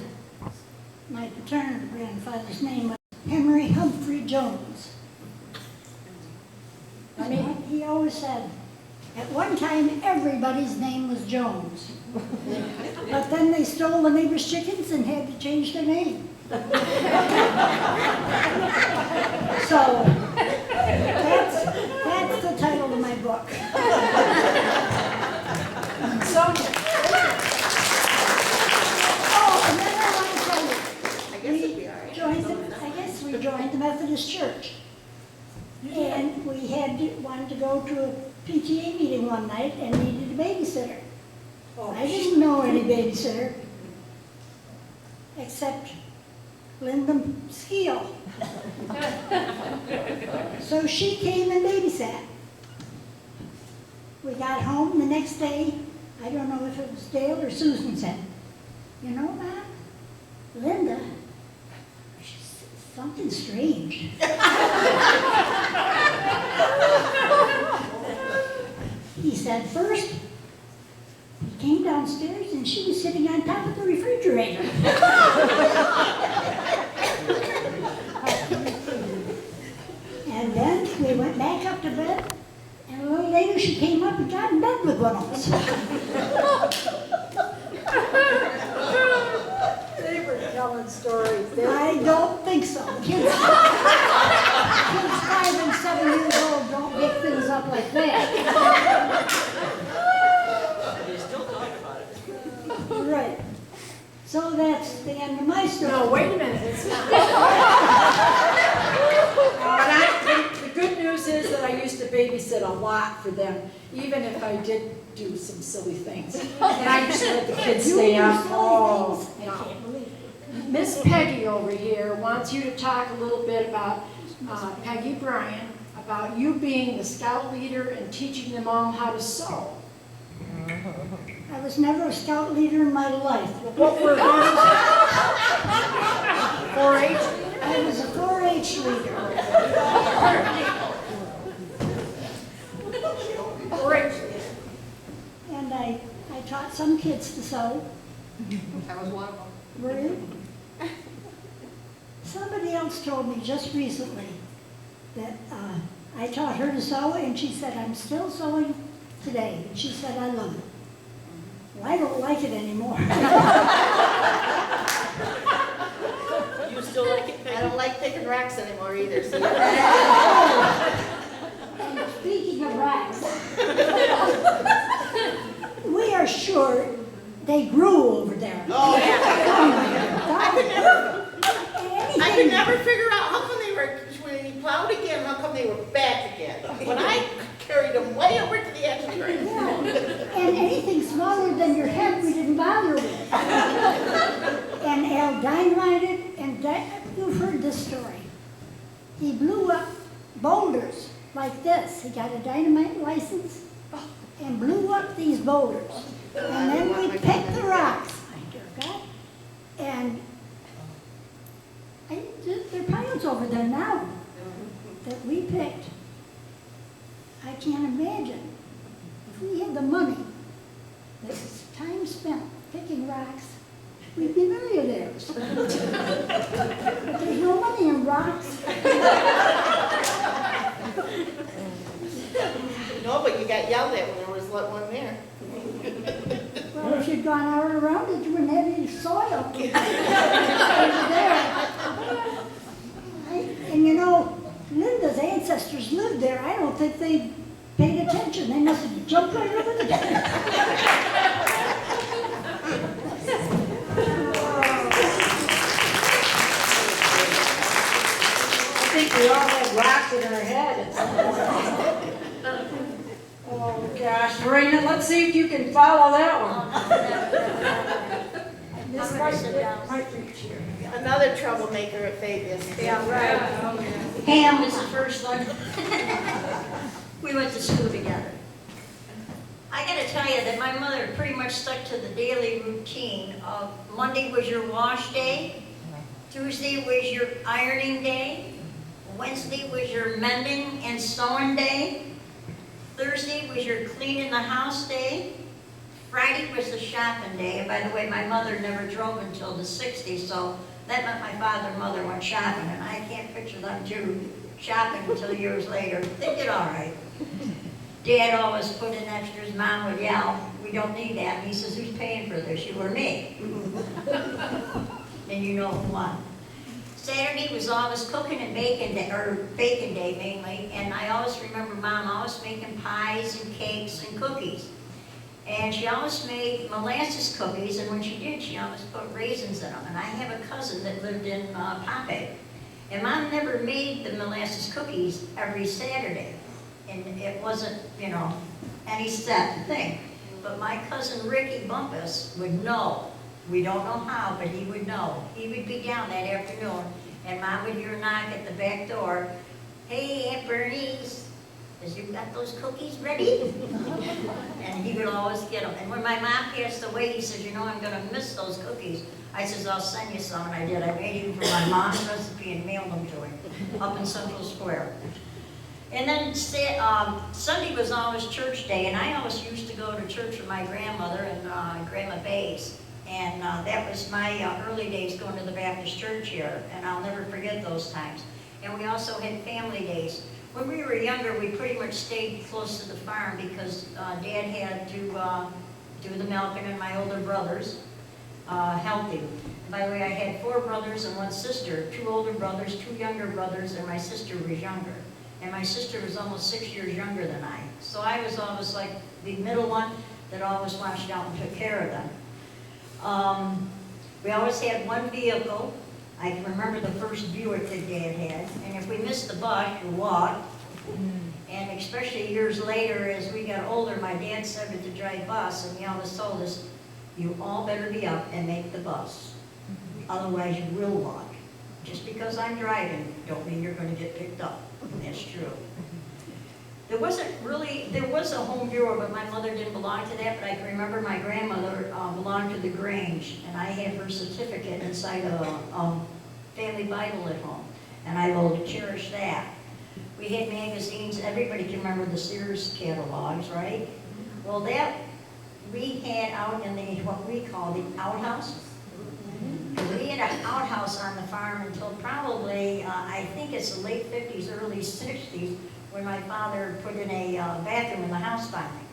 my paternal grandfather's name was Henry Humphrey Jones. I mean, he always said, at one time everybody's name was Jones. But then they stole the neighbor's chickens and had to change their name. So, that's the title of my book. Sonia. Oh, and then I want to tell you, I guess it'd be all right. we joined the Methodist Church. And we wanted to go to a PTA meeting one night and needed a babysitter. I didn't know any babysitter except Linda Meyers. So she came and babysat. We got home the next day. I don't know if it was Dale or Susan said, you know, Mom, Linda, she's something strange. He said, first, he came downstairs and she was sitting on top of the refrigerator. And then we went back up to bed, and a little later she came up and got in bed with one of us. They were telling stories. I don't think so. Kids 5 and 7 years old don't make things up like that. They still talk about it. Right. So that's the end of my story. No, wait a minute. It's not. The good news is that I used to babysit a lot for them, even if I did do some silly things. And I just let the kids stay up. Oh, I can't believe it. Miss Peggy over here wants you to talk a little bit about, Peggy Bryan, about you being the scout leader and teaching them all how to sew. I was never a scout leader in my life. What were those? 4-H? I was a 4-H leader. 4-H. And I taught some kids to sew. I was one of them. Were you? Somebody else told me just recently that I taught her to sew, and she said, I'm still sewing today. And she said, I love it. Well, I don't like it anymore. You still like it, Peggy? I don't like picking racks anymore either, so. And speaking of racks, we are sure they grew over there. Oh, yeah. Oh, my God. I could never figure out how come they were, when he plowed again, how come they were back again? When I carried them way over to the edge of the grave. Yeah. And anything smaller than your head we didn't bother with. And Al dynamited, and you've heard this story. He blew up boulders like this. He got a dynamite license and blew up these boulders. And then we picked the rocks, my dear God. And there are piles over there now that we picked. I can't imagine if we had the money, that was time spent picking rocks, we'd be millionaires. But there's no money in rocks. No, but you got yelled at when there was one there. Well, if you'd gone out around it, you wouldn't have any soil. And you know, Linda's ancestors lived there. I don't think they paid attention. They must have jumped right over the gate. I think we all had rocks in our head at some point. Oh, gosh, Marina, let's see if you can follow that one. This might reach here. Another troublemaker at Fabius. Yeah, right. Pam was the first one. We went to school together. I gotta tell you that my mother pretty much stuck to the daily routine of Monday was your wash day, Tuesday was your ironing day, Wednesday was your mending and sewing day, Thursday was your cleaning the house day, Friday was the shopping day, and by the way, my mother never drove until the 60s, so that meant my father and mother went shopping, and I can't picture them two shopping until years later. They did all right. Dad always put in extras. Mom would yell, we don't need that. And he says, who's paying for this, you or me? And you know who won. Saturday was always cooking and baking day, or baking day mainly, and I always remember Mom always making pies and cakes and cookies. And she always made molasses cookies, and when she did, she always put raisins in them. And I have a cousin that lived in Pompey. And Mom never made the molasses cookies every Saturday. And it wasn't, you know, any set thing. But my cousin Ricky Bumpus would know. We don't know how, but he would know. He would be down that afternoon, and Mom would hear a knock at the back door. Hey, Aunt Bernice. Has you got those cookies ready? And he would always get them. And when my mom passed away, he said, you know, I'm going to miss those cookies. I said, I'll send you some. And I did. I made them for my mom's recipe and mailed them to him up in Central Square. And then Sunday was always church day. And I always used to go to church with my grandmother and Grandma Bays. And that was my early days going to the Baptist church here. And I'll never forget those times. And we also had family days. When we were younger, we pretty much stayed close to the farm because Dad had to do the milking and my older brothers helped him. By the way, I had 4 brothers and 1 sister, 2 older brothers, 2 younger brothers, and my sister was younger. And my sister was almost 6 years younger than I. So I was always like the middle one that always watched out and took care of them. We always had 1 vehicle. I can remember the first Buick that Dad had, and if we missed the bus, you walked. And especially years later, as we got older, my dad started to drive bus, and he always told us, you all better be up and make the bus. Otherwise, you will walk. Just because I'm driving, don't mean you're gonna get picked up. That's true. There was a home bureau, but my mother didn't belong to that, but I can remember my grandmother belonged to the Grange, and I have her certificate inside a family Bible at home, and I will cherish that. We had magazines, everybody can remember the Sears catalogs, right? Well, that we had out in what we call the outhouse. We had an outhouse on the farm until probably, I think it's the late 50s, early 60s, when my father put in a bathroom in the house finally.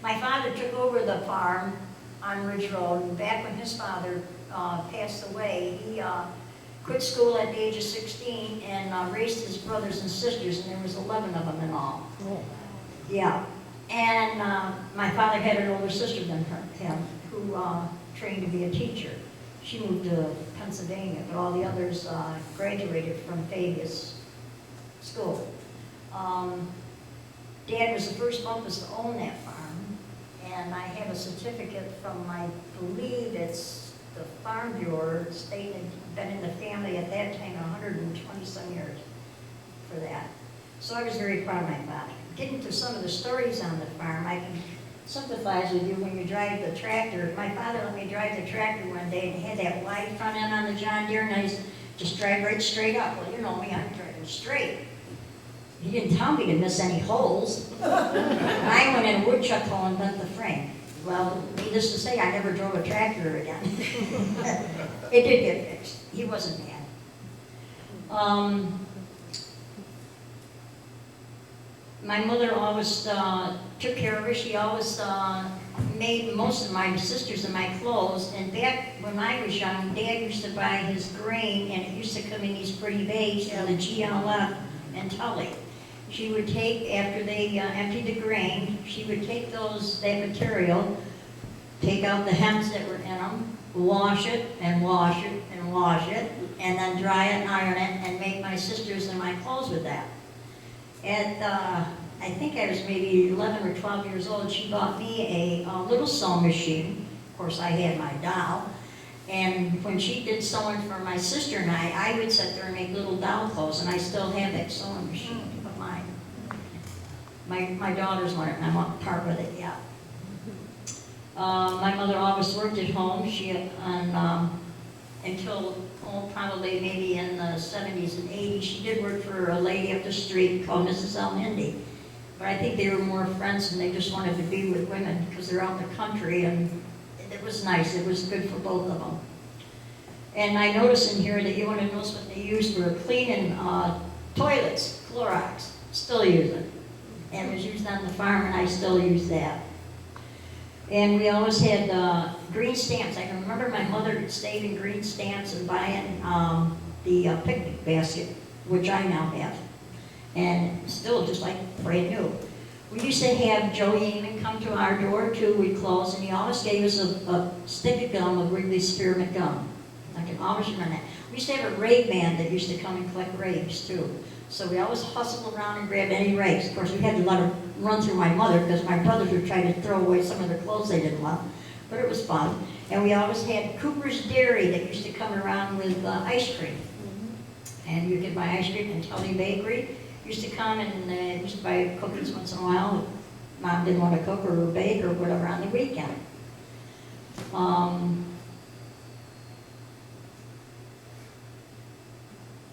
My father took over the farm on Ridge Road, and back when his father passed away, he quit school at the age of 16 and raised his brothers and sisters, and there was 11 of them in all. Yeah, and my father had an older sister than him who trained to be a teacher. She moved to Pennsylvania, but all the others graduated from Fabius school. Dad was the first Bumpus to own that farm, and I have a certificate from, I believe it's the Farm Bureau, stating had been in the family at that time 120 some years for that. So I was very proud of my father. Getting to some of the stories on the farm, I can sympathize with you when you drive the tractor. My father let me drive the tractor one day, and he had that wide front end on the John Deere, and I used to just drive right straight up. Well, you know me, I'm driving straight. He didn't tell me to miss any holes. I went in a woodchuck hole and bent the frame. Well, needless to say, I never drove a tractor again. It did get fixed. He wasn't mad. My mother always took care of her. She always made most of my sisters and my clothes. And back when I was young, Dad used to buy his grain, and it used to come in these pretty bags for the GLF and Tully. She would take, after they emptied the grain, she would take that material, take out the hems that were in them, wash it and wash it and wash it, and then dry it and iron it, and make my sisters and my clothes with that. At, I think I was maybe 11 or 12 years old, she bought me a little sewing machine. Of course, I had my doll. And when she did sewing for my sister and I would sit there and make little doll clothes, and I still have that sewing machine of mine. My daughters want it, and I want part with it, yeah. My mother always worked at home. She until probably maybe in the 70s and 80s, she did work for a lady up the street called Mrs. Elmindy. But I think they were more friends, and they just wanted to be with women because they're out in the country, and it was nice. It was good for both of them. And I noticed in here that you want to know what they used for cleaning toilets, Clorox. Still use it. And it was used on the farm, and I still use that. And we always had green stamps. I can remember my mother saving green stamps and buying the picnic basket, which I now have. And still just like brand new. We used to have Joe Yeaman come to our door too. We'd close, and he always gave us a stick of gum, of Wrigley's Spearmint gum. I can always remember that. We used to have a rag man that used to come and collect rags too. So we always hustled around and grabbed any rags. Of course, we had to let them run through my mother because my brothers were trying to throw away some of their clothes they didn't want. But it was fun. And we always had Cooper's Dairy that used to come around with ice cream. And you could buy ice cream, and Tully Bakery used to come and used to buy cookies once in a while. Mom didn't want to cook or bake or whatever on the weekend.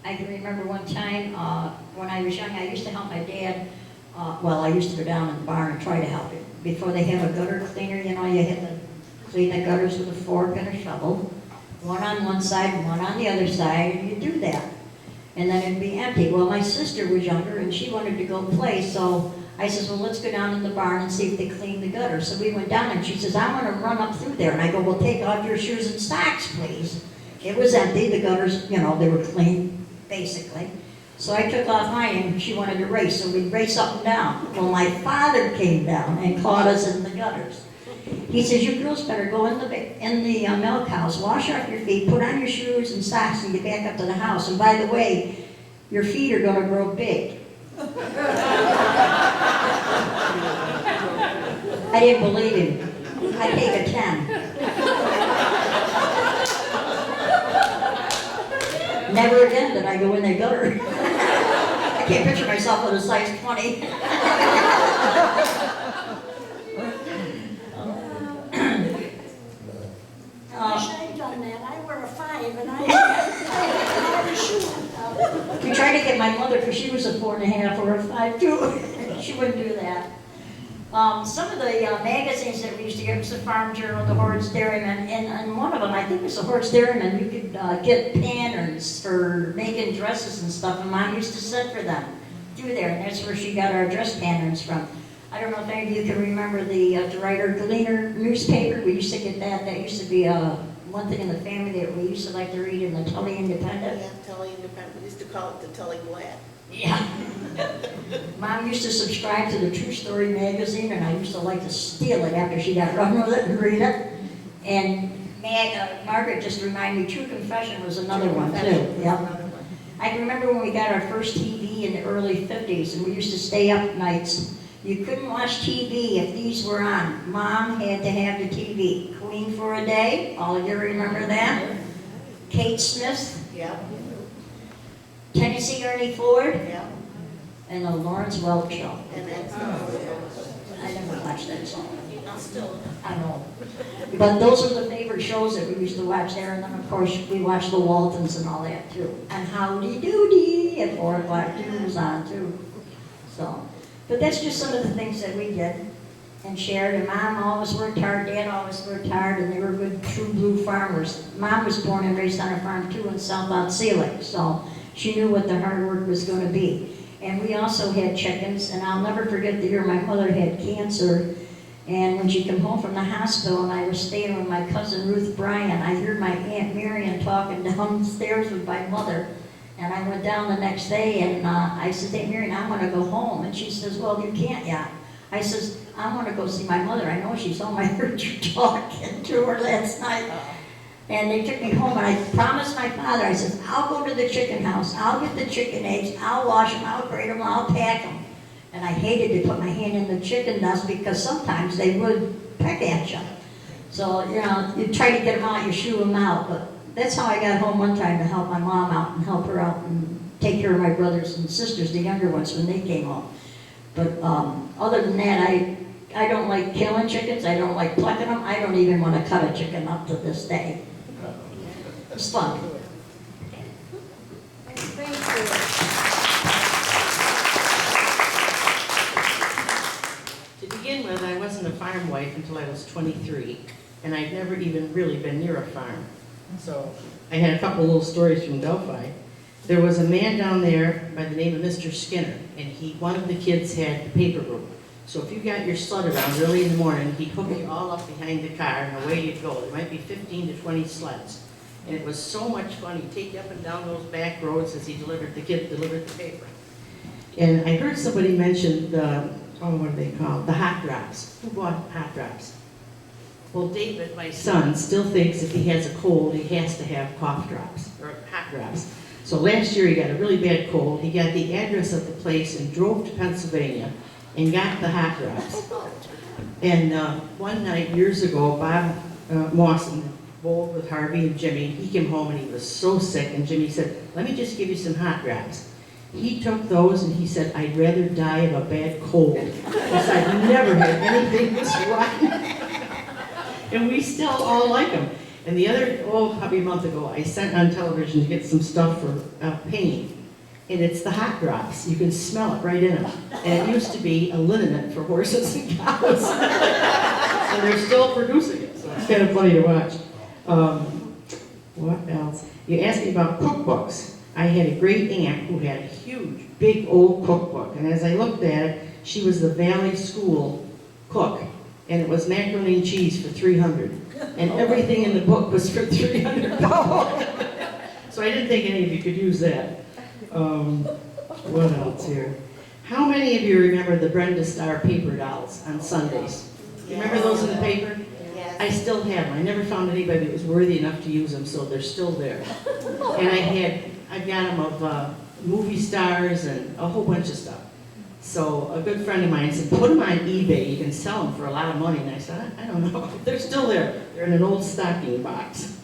I can remember one time when I was young, I used to help my dad. Well, I used to go down in the barn and try to help him. Before they have a gutter cleaner, you know, you had to clean the gutters with a fork and a shovel. One on one side and one on the other side, and you do that. And then it'd be empty. Well, my sister was younger, and she wanted to go play, so I says, well, let's go down in the barn and see if they clean the gutter. So we went down, and she says, I want to run up through there. And I go, well, take off your shoes and socks, please. It was empty. The gutters, you know, they were clean, basically. So I took off mine, and she wanted to race, so we'd race up and down. Well, my father came down and caught us in the gutters. He says, you girls better go in the milk house, wash off your feet, put on your shoes and socks, and get back up to the house. And by the way, your feet are going to grow big. I didn't believe him. I take a 10. Never again did I go in that gutter. I can't picture myself with a size 20. I wish I'd done that. I wear a 5 and I had a shoe. We tried to get my mother, because she was a 4.5 or a 5 too. She wouldn't do that. Some of the magazines that we used to get was the Farm Journal, the Horace Dairyman, and one of them, I think it was the Horace Dairyman, you could get patterns for making dresses and stuff, and Mom used to send for them through there, and that's where she got our dress patterns from. I don't know if any of you can remember the Writer Gleaner newspaper. We used to get that. That used to be one thing in the family that we used to like to read in the Tully Independent. Yeah, Tully Independent. We used to call it the Tully Glad. Yeah. Mom used to subscribe to the True Story magazine, and I used to like to steal it after she got run with it and read it. And Margaret just reminded me, True Confession was another one too. Yeah. I can remember when we got our first TV in the early 50s, and we used to stay up nights. You couldn't watch TV if these were on. Mom had to have the TV. Queen for a Day, all of you remember that? Kate Smith. Yeah. Tennessee Ernie Ford. Yeah. And the Lawrence Welk Show. And that's I never watched that song. still. I know. But those are the favorite shows that we used to watch there. And then, of course, we watched the Waltons and all that, too. And Howdy Doody at 4 o'clock, too, was on, too. So, but that's just some of the things that we did and shared. And Mom always worked hard, Dad always worked hard, and they were good, true blue farmers. Mom was born and raised on a farm, too, in South Mount Sealing, so she knew what the hard work was going to be. And we also had chickens, and I'll never forget the year my mother had cancer. And when she came home from the hospital and I was staying with my cousin Ruth Bryan, I heard my Aunt Marion talking downstairs with my mother. And I went down the next day and I said, Aunt Marion, I want to go home. And she says, well, you can't yet. I says, I want to go see my mother. I know she's home. I heard you talking to her last night. And they took me home, and I promised my father, I said, I'll go to the chicken house, I'll get the chicken eggs, I'll wash them, I'll grate them, I'll pack them. And I hated to put my hand in the chicken dust because sometimes they would peck at you. So, you know, you try to get them out, you shoo them out. But that's how I got home one time to help my mom out and help her out and take care of my brothers and sisters, the younger ones, when they came home. But other than that, I don't like killing chickens, I don't like plucking them, I don't even want to cut a chicken up to this day. It's fun. Thank you. To begin with, I wasn't a farm wife until I was 23, and I'd never even really been near a farm. So I had a couple little stories from Delphi. There was a man down there by the name of Mr. Skinner, and one of the kids had the paper route. So if you got your sled around early in the morning, he'd hook you all up behind the car, and away you'd go. There might be 15 to 20 sleds. And it was so much fun. He'd take you up and down those back roads as he delivered the paper. And I heard somebody mention what are they called? The hot drops. Who bought hot drops? Well, David, my son, still thinks if he has a cold, he has to have cough drops, or hot drops. So last year he got a really bad cold. He got the address of the place and drove to Pennsylvania and got the hot drops. And one night, years ago, Bob Mawson bowled with Harvey and Jimmy. He came home and he was so sick, and Jimmy said, let me just give you some hot drops. He took those and he said, I'd rather die of a bad cold, because I've never had anything this rotten. And we still all like them. And the other, probably a month ago, I sent on television to get some stuff for pain. And it's the hot drops. You can smell it right in them. And it used to be a liniment for horses and cows. And they're still producing it, so it's kind of funny to watch. What else? You asked me about cookbooks. I had a great aunt who had a huge, big old cookbook. And as I looked at it, she was the Valley School cook. And it was macaroni and cheese for $300. And everything in the book was for $300. So I didn't think any of you could use that. What else here? How many of you remember the Brenda Starr paper dolls on Sundays? You remember those in the paper? Yes. I still have them. I never found anybody that was worthy enough to use them, so they're still there. And I got them of movie stars and a whole bunch of stuff. So a good friend of mine said, put them on eBay, you can sell them for a lot of money. And I said, I don't know. They're still there. They're in an old stocking box.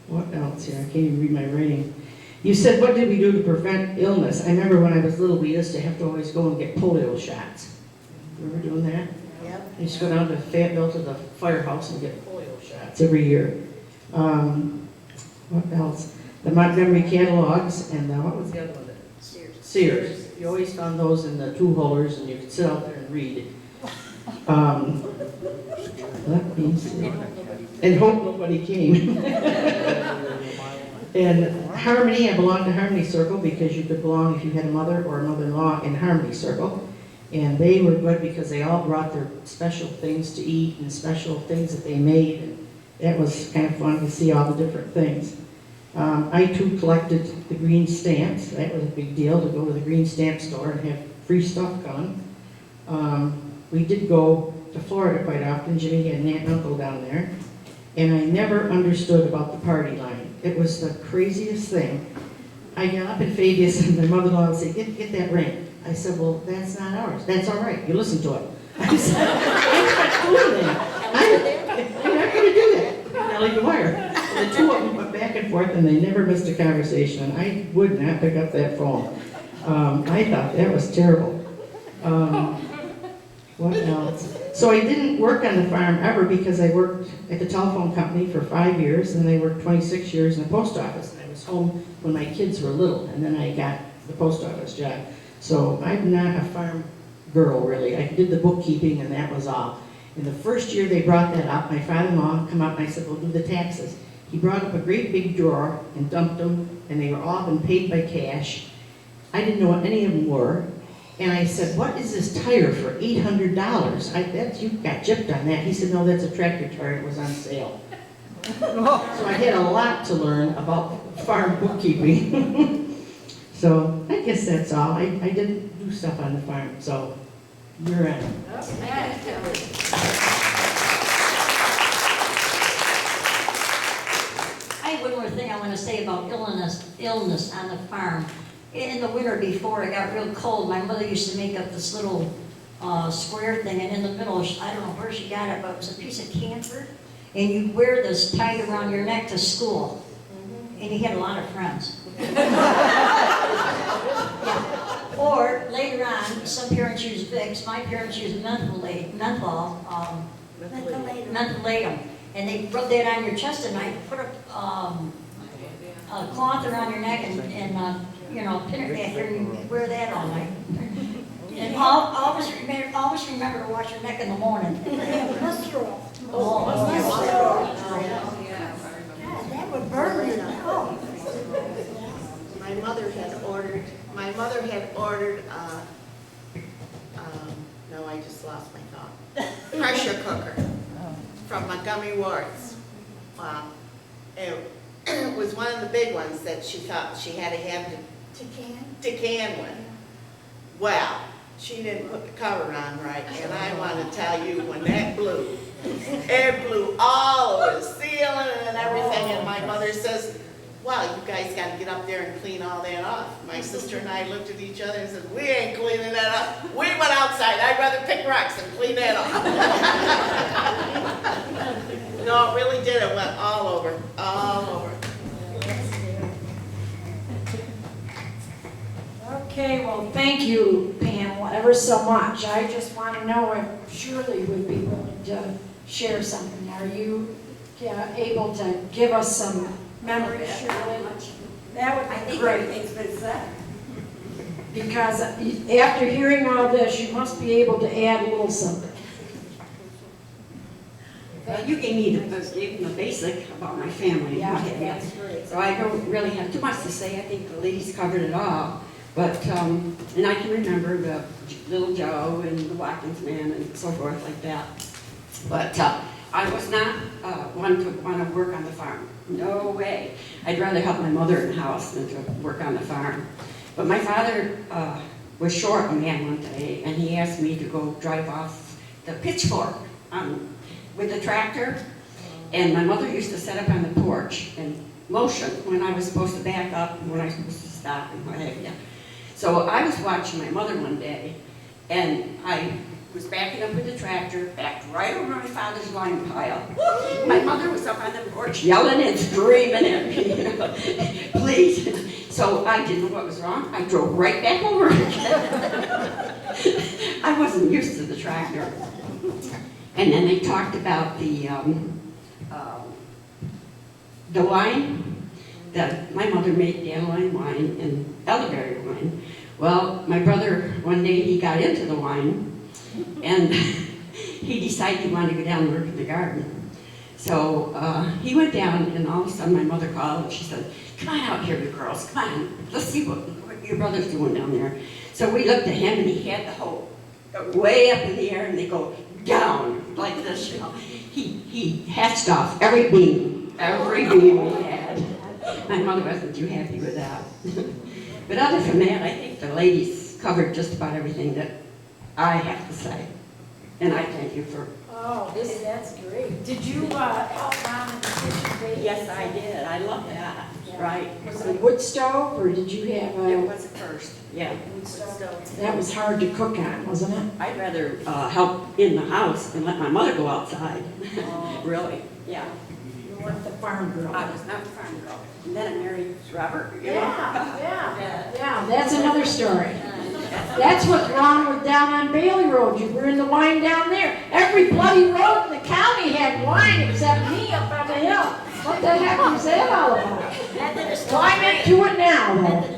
What else here? I can't even read my writing. You said, what did we do to prevent illness? I remember when I was little, we used to have to always go and get polio shots. Remember doing that? Yep. I used to go down to Fayetteville to the firehouse and get polio shots every year. What else? The Montgomery catalogs and what was the other one? Sears. You always found those in the tool holders and you could sit out there and read. Let me see. And hope nobody came. And Harmony, I belonged to Harmony Circle because you could belong if you had a mother or a mother-in-law in Harmony Circle. And they were good because they all brought their special things to eat and special things that they made. And that was kind of fun to see all the different things. I too collected the green stamps. That was a big deal to go to the green stamp store and have free stuff coming. We did go to Florida quite often. Jimmy had an aunt and uncle down there. And I never understood about the party line. It was the craziest thing. I got up in Fabius and my mother-in-law would say, get that ring. I said, well, that's not ours. That's all right. You listen to it. I said, I'm not doing that. I'm not going to do that. Nellie Dwyer. The two of them went back and forth and they never missed a conversation. And I would not pick up that phone. I thought that was terrible. What else? So I didn't work on the farm ever because I worked at the telephone company for 5 years and then I worked 26 years in the post office. I was home when my kids were little and then I got the post office job. So I'm not a farm girl really. I did the bookkeeping and that was all. In the first year they brought that up, my father-in-law come up and I said, well, do the taxes. He brought up a great big drawer and dumped them and they were all been paid by cash. I didn't know what any of them were. And I said, what is this tire for $800? You got gypped on that. He said, no, that's a tractor tire. It was on sale. So I had a lot to learn about farm bookkeeping. So I guess that's all. I didn't do stuff on the farm, so you're in. I have one more thing I want to say about illness on the farm. In the winter before it got real cold, my mother used to make up this little square thing, and in the middle, I don't know where she got it, but it was a piece of camphor, and you'd wear this tied around your neck to school, and you had a lot of friends. Yeah. Or later on, some parents use Vicks, my parents use mentholatum, and they rub that on your chest at night, put a cloth around your neck and pin it back here and wear that all night. And always remember to wash your neck in the morning. Cholesterol. Oh, God, that would burn you. Oh. My mother had ordered, no, I just lost my thought. Pressure cooker from Montgomery Ward's. Wow. It was one of the big ones that she thought she had to have to can with. Well, she didn't put the cover on right, and I want to tell you, when that blew, it blew all over the ceiling and everything, and my mother says, well, you guys got to get up there and clean all that off. My sister and I looked at each other and said, we ain't cleaning that up. We went outside. I'd rather pick rocks than clean that off. No, it really did. It went all over, all over. Okay, well, thank you, Pam, ever so much. I just want to know if Shirley would be willing to share something. Are you able to give us some memories, Shirley? That would be great. Everything's been said. Because after hearing all this, you must be able to add a little something. You gave me the basic about my family. Yeah, that's great. So I don't really have too much to say. I think the ladies covered it all. But, and I can remember the little Joe and the Watkins man and so forth like that. But I was not one to want to work on the farm. No way. I'd rather help my mother in the house than to work on the farm. But my father was short a man one day, and he asked me to go drive off the pitchfork with the tractor. And my mother used to set up on the porch and motion when I was supposed to back up and when I was supposed to stop and what have you. So I was watching my mother one day, and I was backing up with the tractor, backed right over my father's line pile. My mother was up on the porch yelling and screaming at me, you know, please. So I didn't know what was wrong. I drove right back over again. I wasn't used to the tractor. And then they talked about the wine. My mother made dandelion wine and elderberry wine. Well, my brother, one day he got into the wine and he decided he wanted to go down and work in the garden. So he went down and all of a sudden my mother called and she said, come on out here, you girls, come on, let's see what your brother's doing down there. So we looked at him and he had the hoe way up in the air and they go down like this, you know. He hatched off every beam we had. My mother wasn't too happy with that. But other than that, I think the ladies covered just about everything that I have to say. And I thank you for... Oh, that's great. Did you help Mom in the kitchen baking? Yes, I did. I love that. Yeah. Right. Was it a wood stove, or did you have a... It was at first, yeah. Wood stove. That was hard to cook on, wasn't it? I'd rather help in the house and let my mother go outside. Really, yeah. You weren't the farm girl. I was not the farm girl. And then I married Robert. You know? Yeah, that's another story. That's what's wrong with down on Bailey Road. You were in the wine down there. Every bloody road in the county had wine except me up on the hill. What the heck was that all about? Climb into it now, though.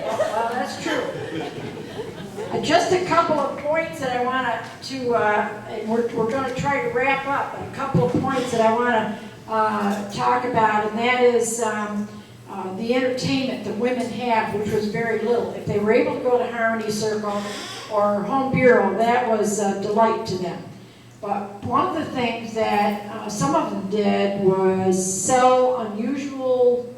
Well, that's true. Just a couple of points that I want to, and we're going to try to wrap up, but a couple of points that I want to talk about, and that is the entertainment that women have, which was very little. If they were able to go to Harmony Circle or Home Bureau, that was a delight to them. But one of the things that some of them did was sell unusual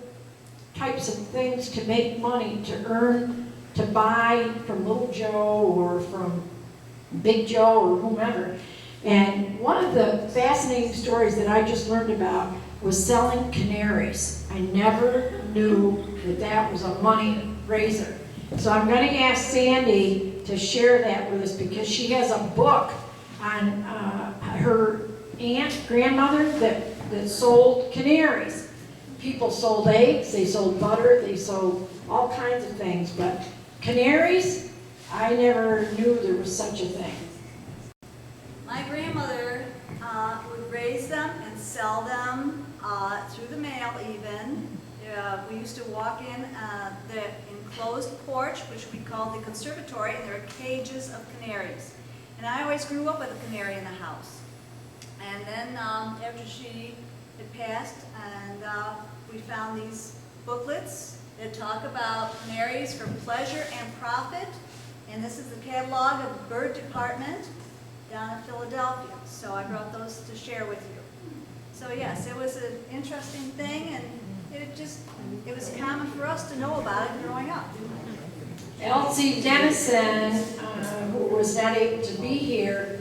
types of things to make money, to earn, to buy from Little Joe or from Big Joe or whomever. And one of the fascinating stories that I just learned about was selling canaries. I never knew that that was a money raiser. So I'm going to ask Sandy to share that with us because she has a book on her grandmother that sold canaries. People sold eggs, they sold butter, they sold all kinds of things, but canaries, I never knew there was such a thing. My grandmother would raise them and sell them through the mail even. We used to walk in the enclosed porch, which we called the conservatory, and there were cages of canaries. And I always grew up with a canary in the house. And then after she had passed, and we found these booklets that talk about canaries for pleasure and profit. And this is the catalog of the bird department down in Philadelphia. So I brought those to share with you. So yes, it was an interesting thing, and it was common for us to know about it growing up. Elsie Dennison, who was not able to be here,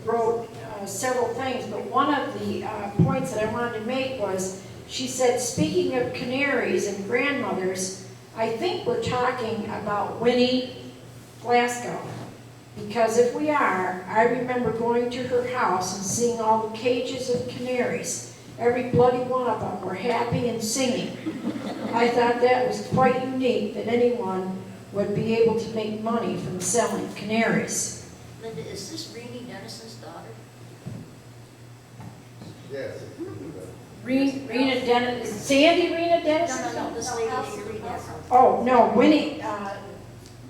wrote several things, but one of the points that I wanted to make was, she said, speaking of canaries and grandmothers, I think we're talking about Winnie Glasgow. Because if we are, I remember going to her house and seeing all the cages of canaries. Every bloody one of them were happy and singing. I thought that was quite unique that anyone would be able to make money from selling canaries. Linda, is this Renee Dennison's daughter? Yes. Rena Dennis, Sandy Rena Dennison? No, this lady here, Renee Denison. Oh, no, Winnie,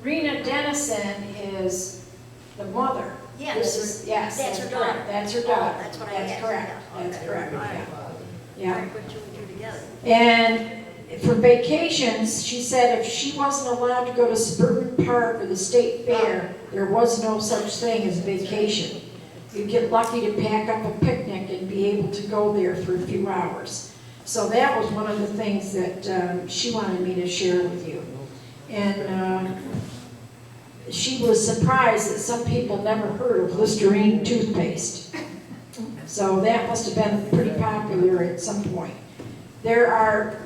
Rena Dennison is the mother. Yeah, Yes, that's her correct. daughter. That's her Oh, daughter. that's what I That's asked. correct. Yeah, That's okay. correct. All right. Yeah. All right, put two and two together. And for vacations, she said if she wasn't allowed to go to Suburban Park or the State Fair, there was no such thing as vacation. You'd get lucky to pack up a picnic and be able to go there for a few hours. So that was one of the things that she wanted me to share with you. And she was surprised that some people never heard of Listerine toothpaste. So that must have been pretty popular at some point. There are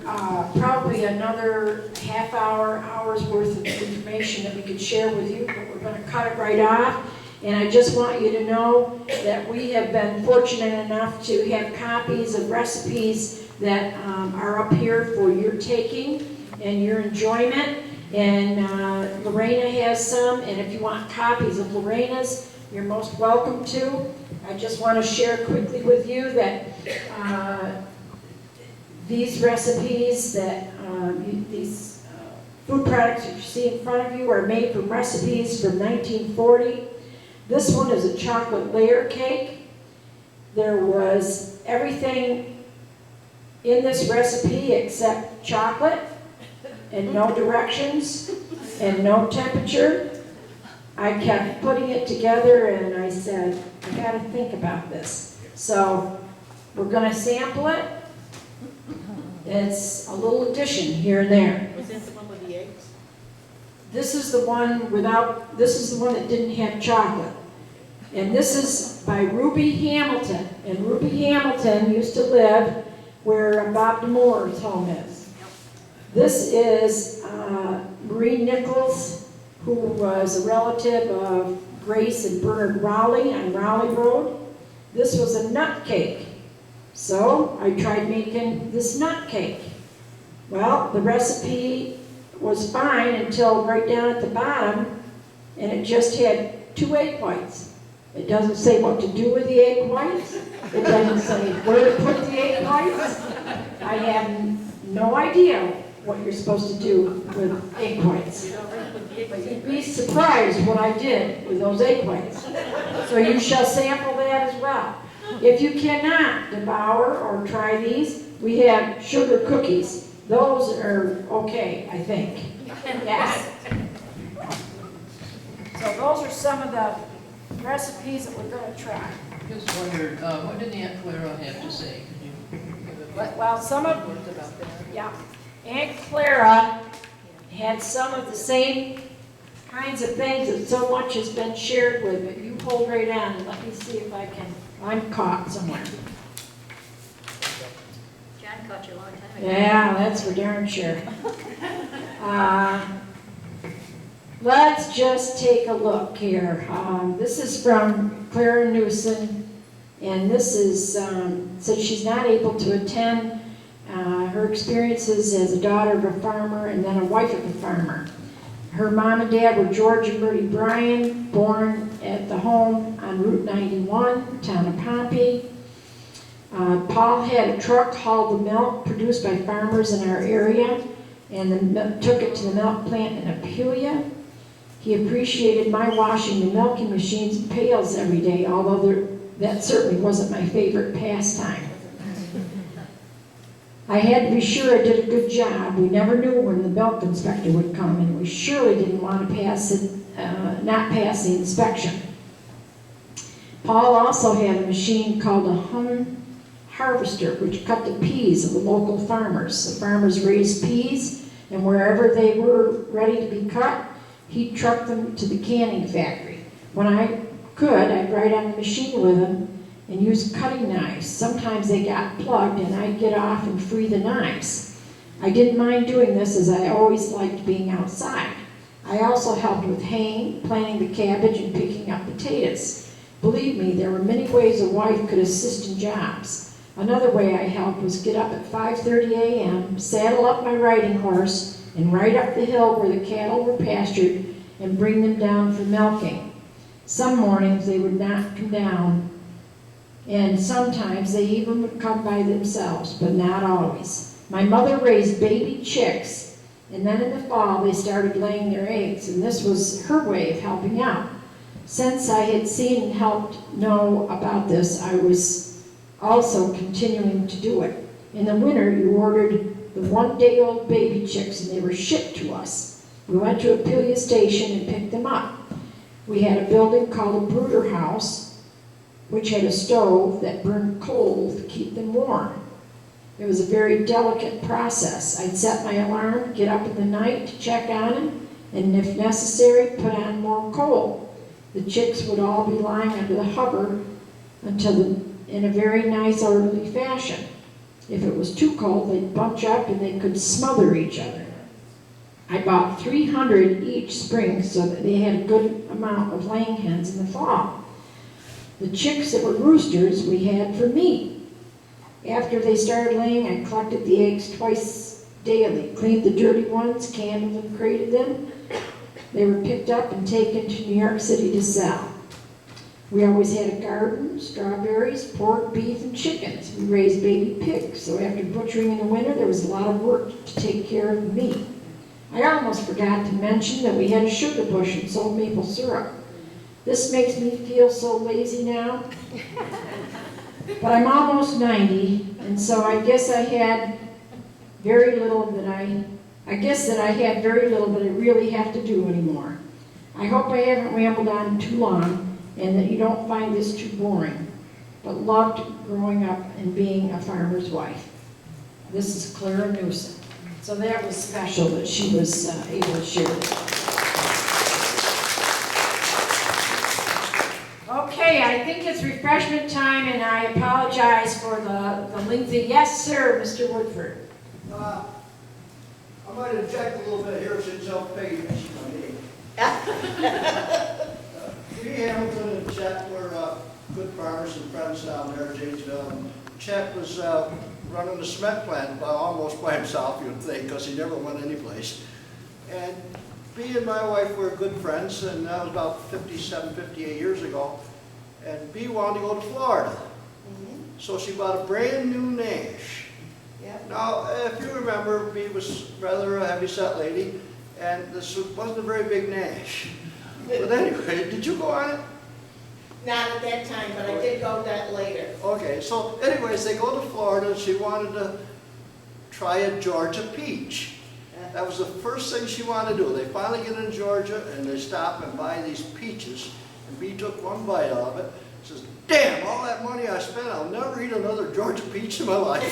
probably another hour's worth of information that we could share with you, but we're going to cut it right off. And I just want you to know that we have been fortunate enough to have copies of recipes that are up here for your taking and your enjoyment. And Lorena has some, and if you want copies of Lorena's, you're most welcome to. I just want to share quickly with you that these recipes, that these food products that you see in front of you are made from recipes from 1940. This one is a chocolate layer cake. There was everything in this recipe except chocolate and no directions and no temperature. I kept putting it together and I said, I gotta think about this. So we're gonna sample it. It's a little addition here and there. Was that the one with the eggs? This is the one that didn't have chocolate. And this is by Ruby Hamilton. And Ruby Hamilton used to live where Bob DeMoore's home is. This is Marie Nichols, who was a relative of Grace and Bernard Rowley on Rowley Road. This was a nut cake. So I tried making this nut cake. Well, the recipe was fine until right down at the bottom, and it just had 2 egg whites. It doesn't say what to do with the egg whites. It doesn't say where to put the egg whites. I have no idea what you're supposed to do with egg whites. But you'd be surprised what I did with those egg whites. So you shall sample that as well. If you cannot devour or try these, we have sugar cookies. Those are okay, I think. Yes. So those are some of the recipes that we're going to try. Just wondered, what did Aunt Clara have to say? Well, some of yeah, Aunt Clara had some of the same kinds of things that so much has been shared with, but you hold right on and let me see if I can. I'm caught somewhere. John caught you a long time ago. Yeah, that's for darn sure. Let's just take a look here. This is from Clara Newsom, and this is, said she's not able to attend her experiences as a daughter of a farmer and then a wife of a farmer. Her mom and dad were George and Bertie Bryan, born at the home on Route 91, town of Pompey. Paul had a truck hauled the milk produced by farmers in our area and took it to the milk plant in Apulia. He appreciated my washing the milking machines and pails every day, although that certainly wasn't my favorite pastime. I had to be sure I did a good job. We never knew when the milk inspector would come, and we surely didn't want to not pass the inspection. Paul also had a machine called a Hun harvester, which cut the peas of the local farmers. The farmers raised peas, and wherever they were ready to be cut, he'd truck them to the canning factory. When I could, I'd ride on the machine with him and use cutting knives. Sometimes they got plugged and I'd get off and free the knives. I didn't mind doing this as I always liked being outside. I also helped with haying, planting the cabbage, and picking up potatoes. Believe me, there were many ways a wife could assist in jobs. Another way I helped was get up at 5:30 a.m., saddle up my riding horse, and ride up the hill where the cattle were pastured and bring them down for milking. Some mornings they would not come down, and sometimes they even would come by themselves, but not always. My mother raised baby chicks, and then in the fall they started laying their eggs, and this was her way of helping out. Since I had seen and helped know about this, I was also continuing to do it. In the winter, you ordered the one-day-old baby chicks, and they were shipped to us. We went to Apulia Station and picked them up. We had a building called a brooder house, which had a stove that burned coal to keep them warm. It was a very delicate process. I'd set my alarm, get up in the night to check on them, and if necessary, put on more coal. The chicks would all be lying under the hover in a very nice, orderly fashion. If it was too cold, they'd bunch up and they could smother each other. I bought 300 each spring so that they had a good amount of laying hens in the fall. The chicks that were roosters we had for meat. After they started laying, I collected the eggs twice daily, cleaned the dirty ones, canned and crated them. They were picked up and taken to New York City to sell. We always had a garden, strawberries, pork, beef, and chickens. We raised baby pigs, so after butchering in the winter, there was a lot of work to take care of the meat. I almost forgot to mention that we had a sugar bush and sold maple syrup. This makes me feel so lazy now. But I'm almost 90, and so I guess I had very little that I really have to do anymore. I hope I haven't rambled on too long and that you don't find this too boring, but loved growing up and being a farmer's wife. This is Clara Newsom. So that was special that she was able to share that. Okay, I think it's refreshment time, and I apologize for the lengthy, yes, sir, Mr. Woodford. I might inject a little bit here since Peggy mentioned my name. B. Hamilton and Chet were good farmers and friends down there in Janesville. Chet was running the cement plant almost by himself, you would think, because he never went anyplace. And B and my wife were good friends, and that was about 57, 58 years ago. And B wanted to go to Florida. So she bought a brand new Nash. Yep. Now, if you remember, B was rather a heavy-set lady, and this wasn't a very big Nash. But anyway, did you go on it? Not at that time, but I did go that later. Okay, so anyways, they go to Florida, and she wanted to try a Georgia peach. That was the first thing she wanted to do. They finally get in Georgia, and they stop and buy these peaches. And B took one bite of it. Says, "Damn, all that money I spent, I'll never eat another Georgia peach in my life."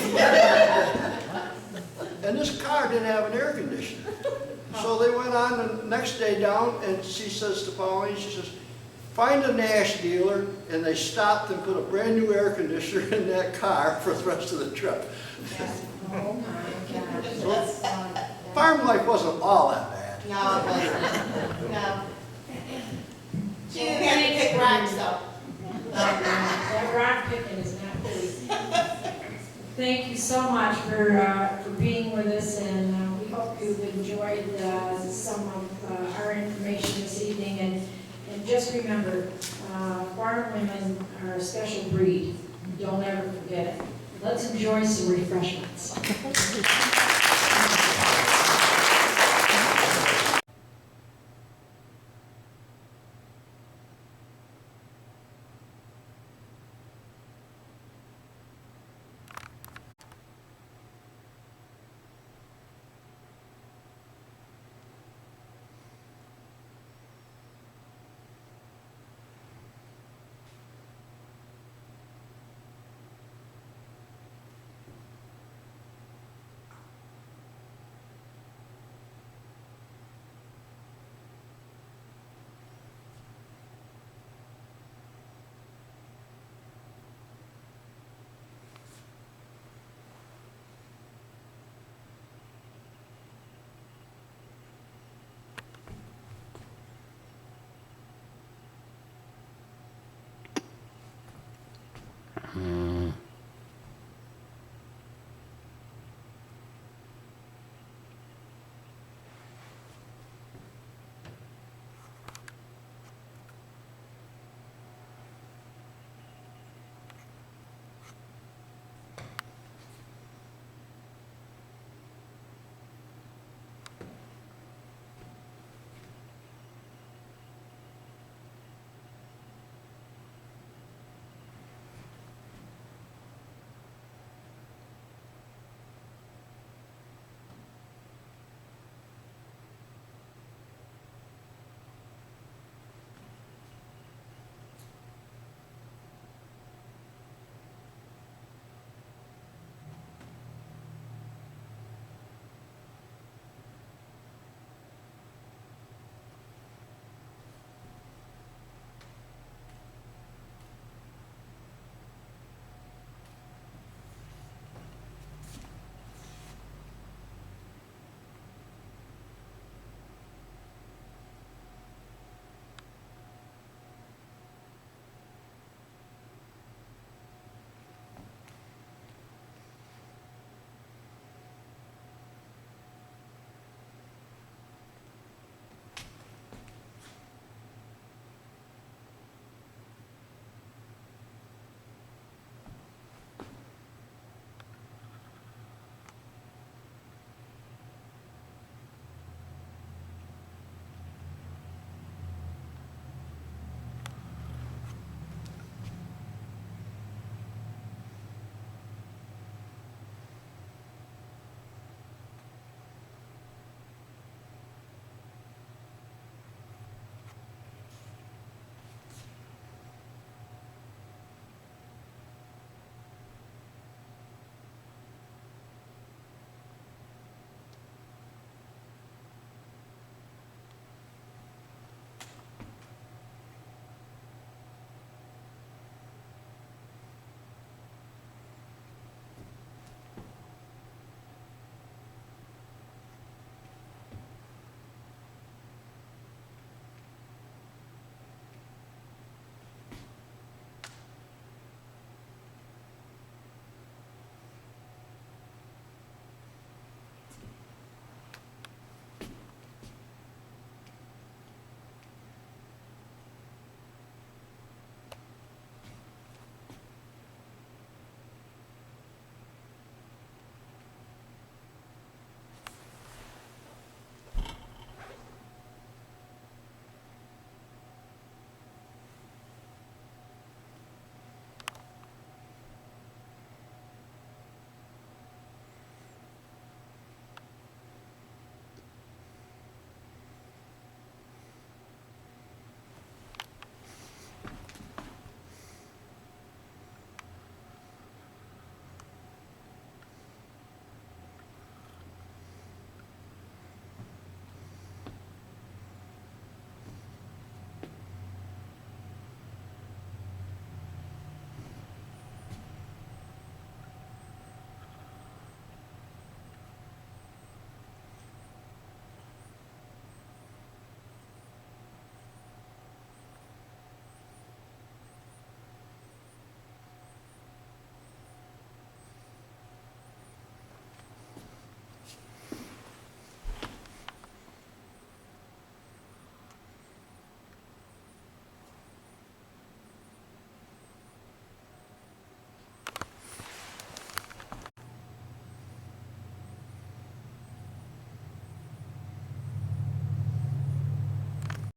And this car didn't have an air conditioner. So they went on the next day down, and she says to Pauline, she says, "Find a Nash dealer," and they stopped and put a brand new air conditioner in that car for the rest of the trip. Oh my gosh. So, farm life wasn't all that bad. No, it wasn't. No. She didn't have to pick rocks though. That rock picking is not really. Thank you so much for being with us, and we hope you've enjoyed some of our information this evening. And just remember, farm women are a special breed. Don't ever forget it. Let's enjoy some refreshments. Mm.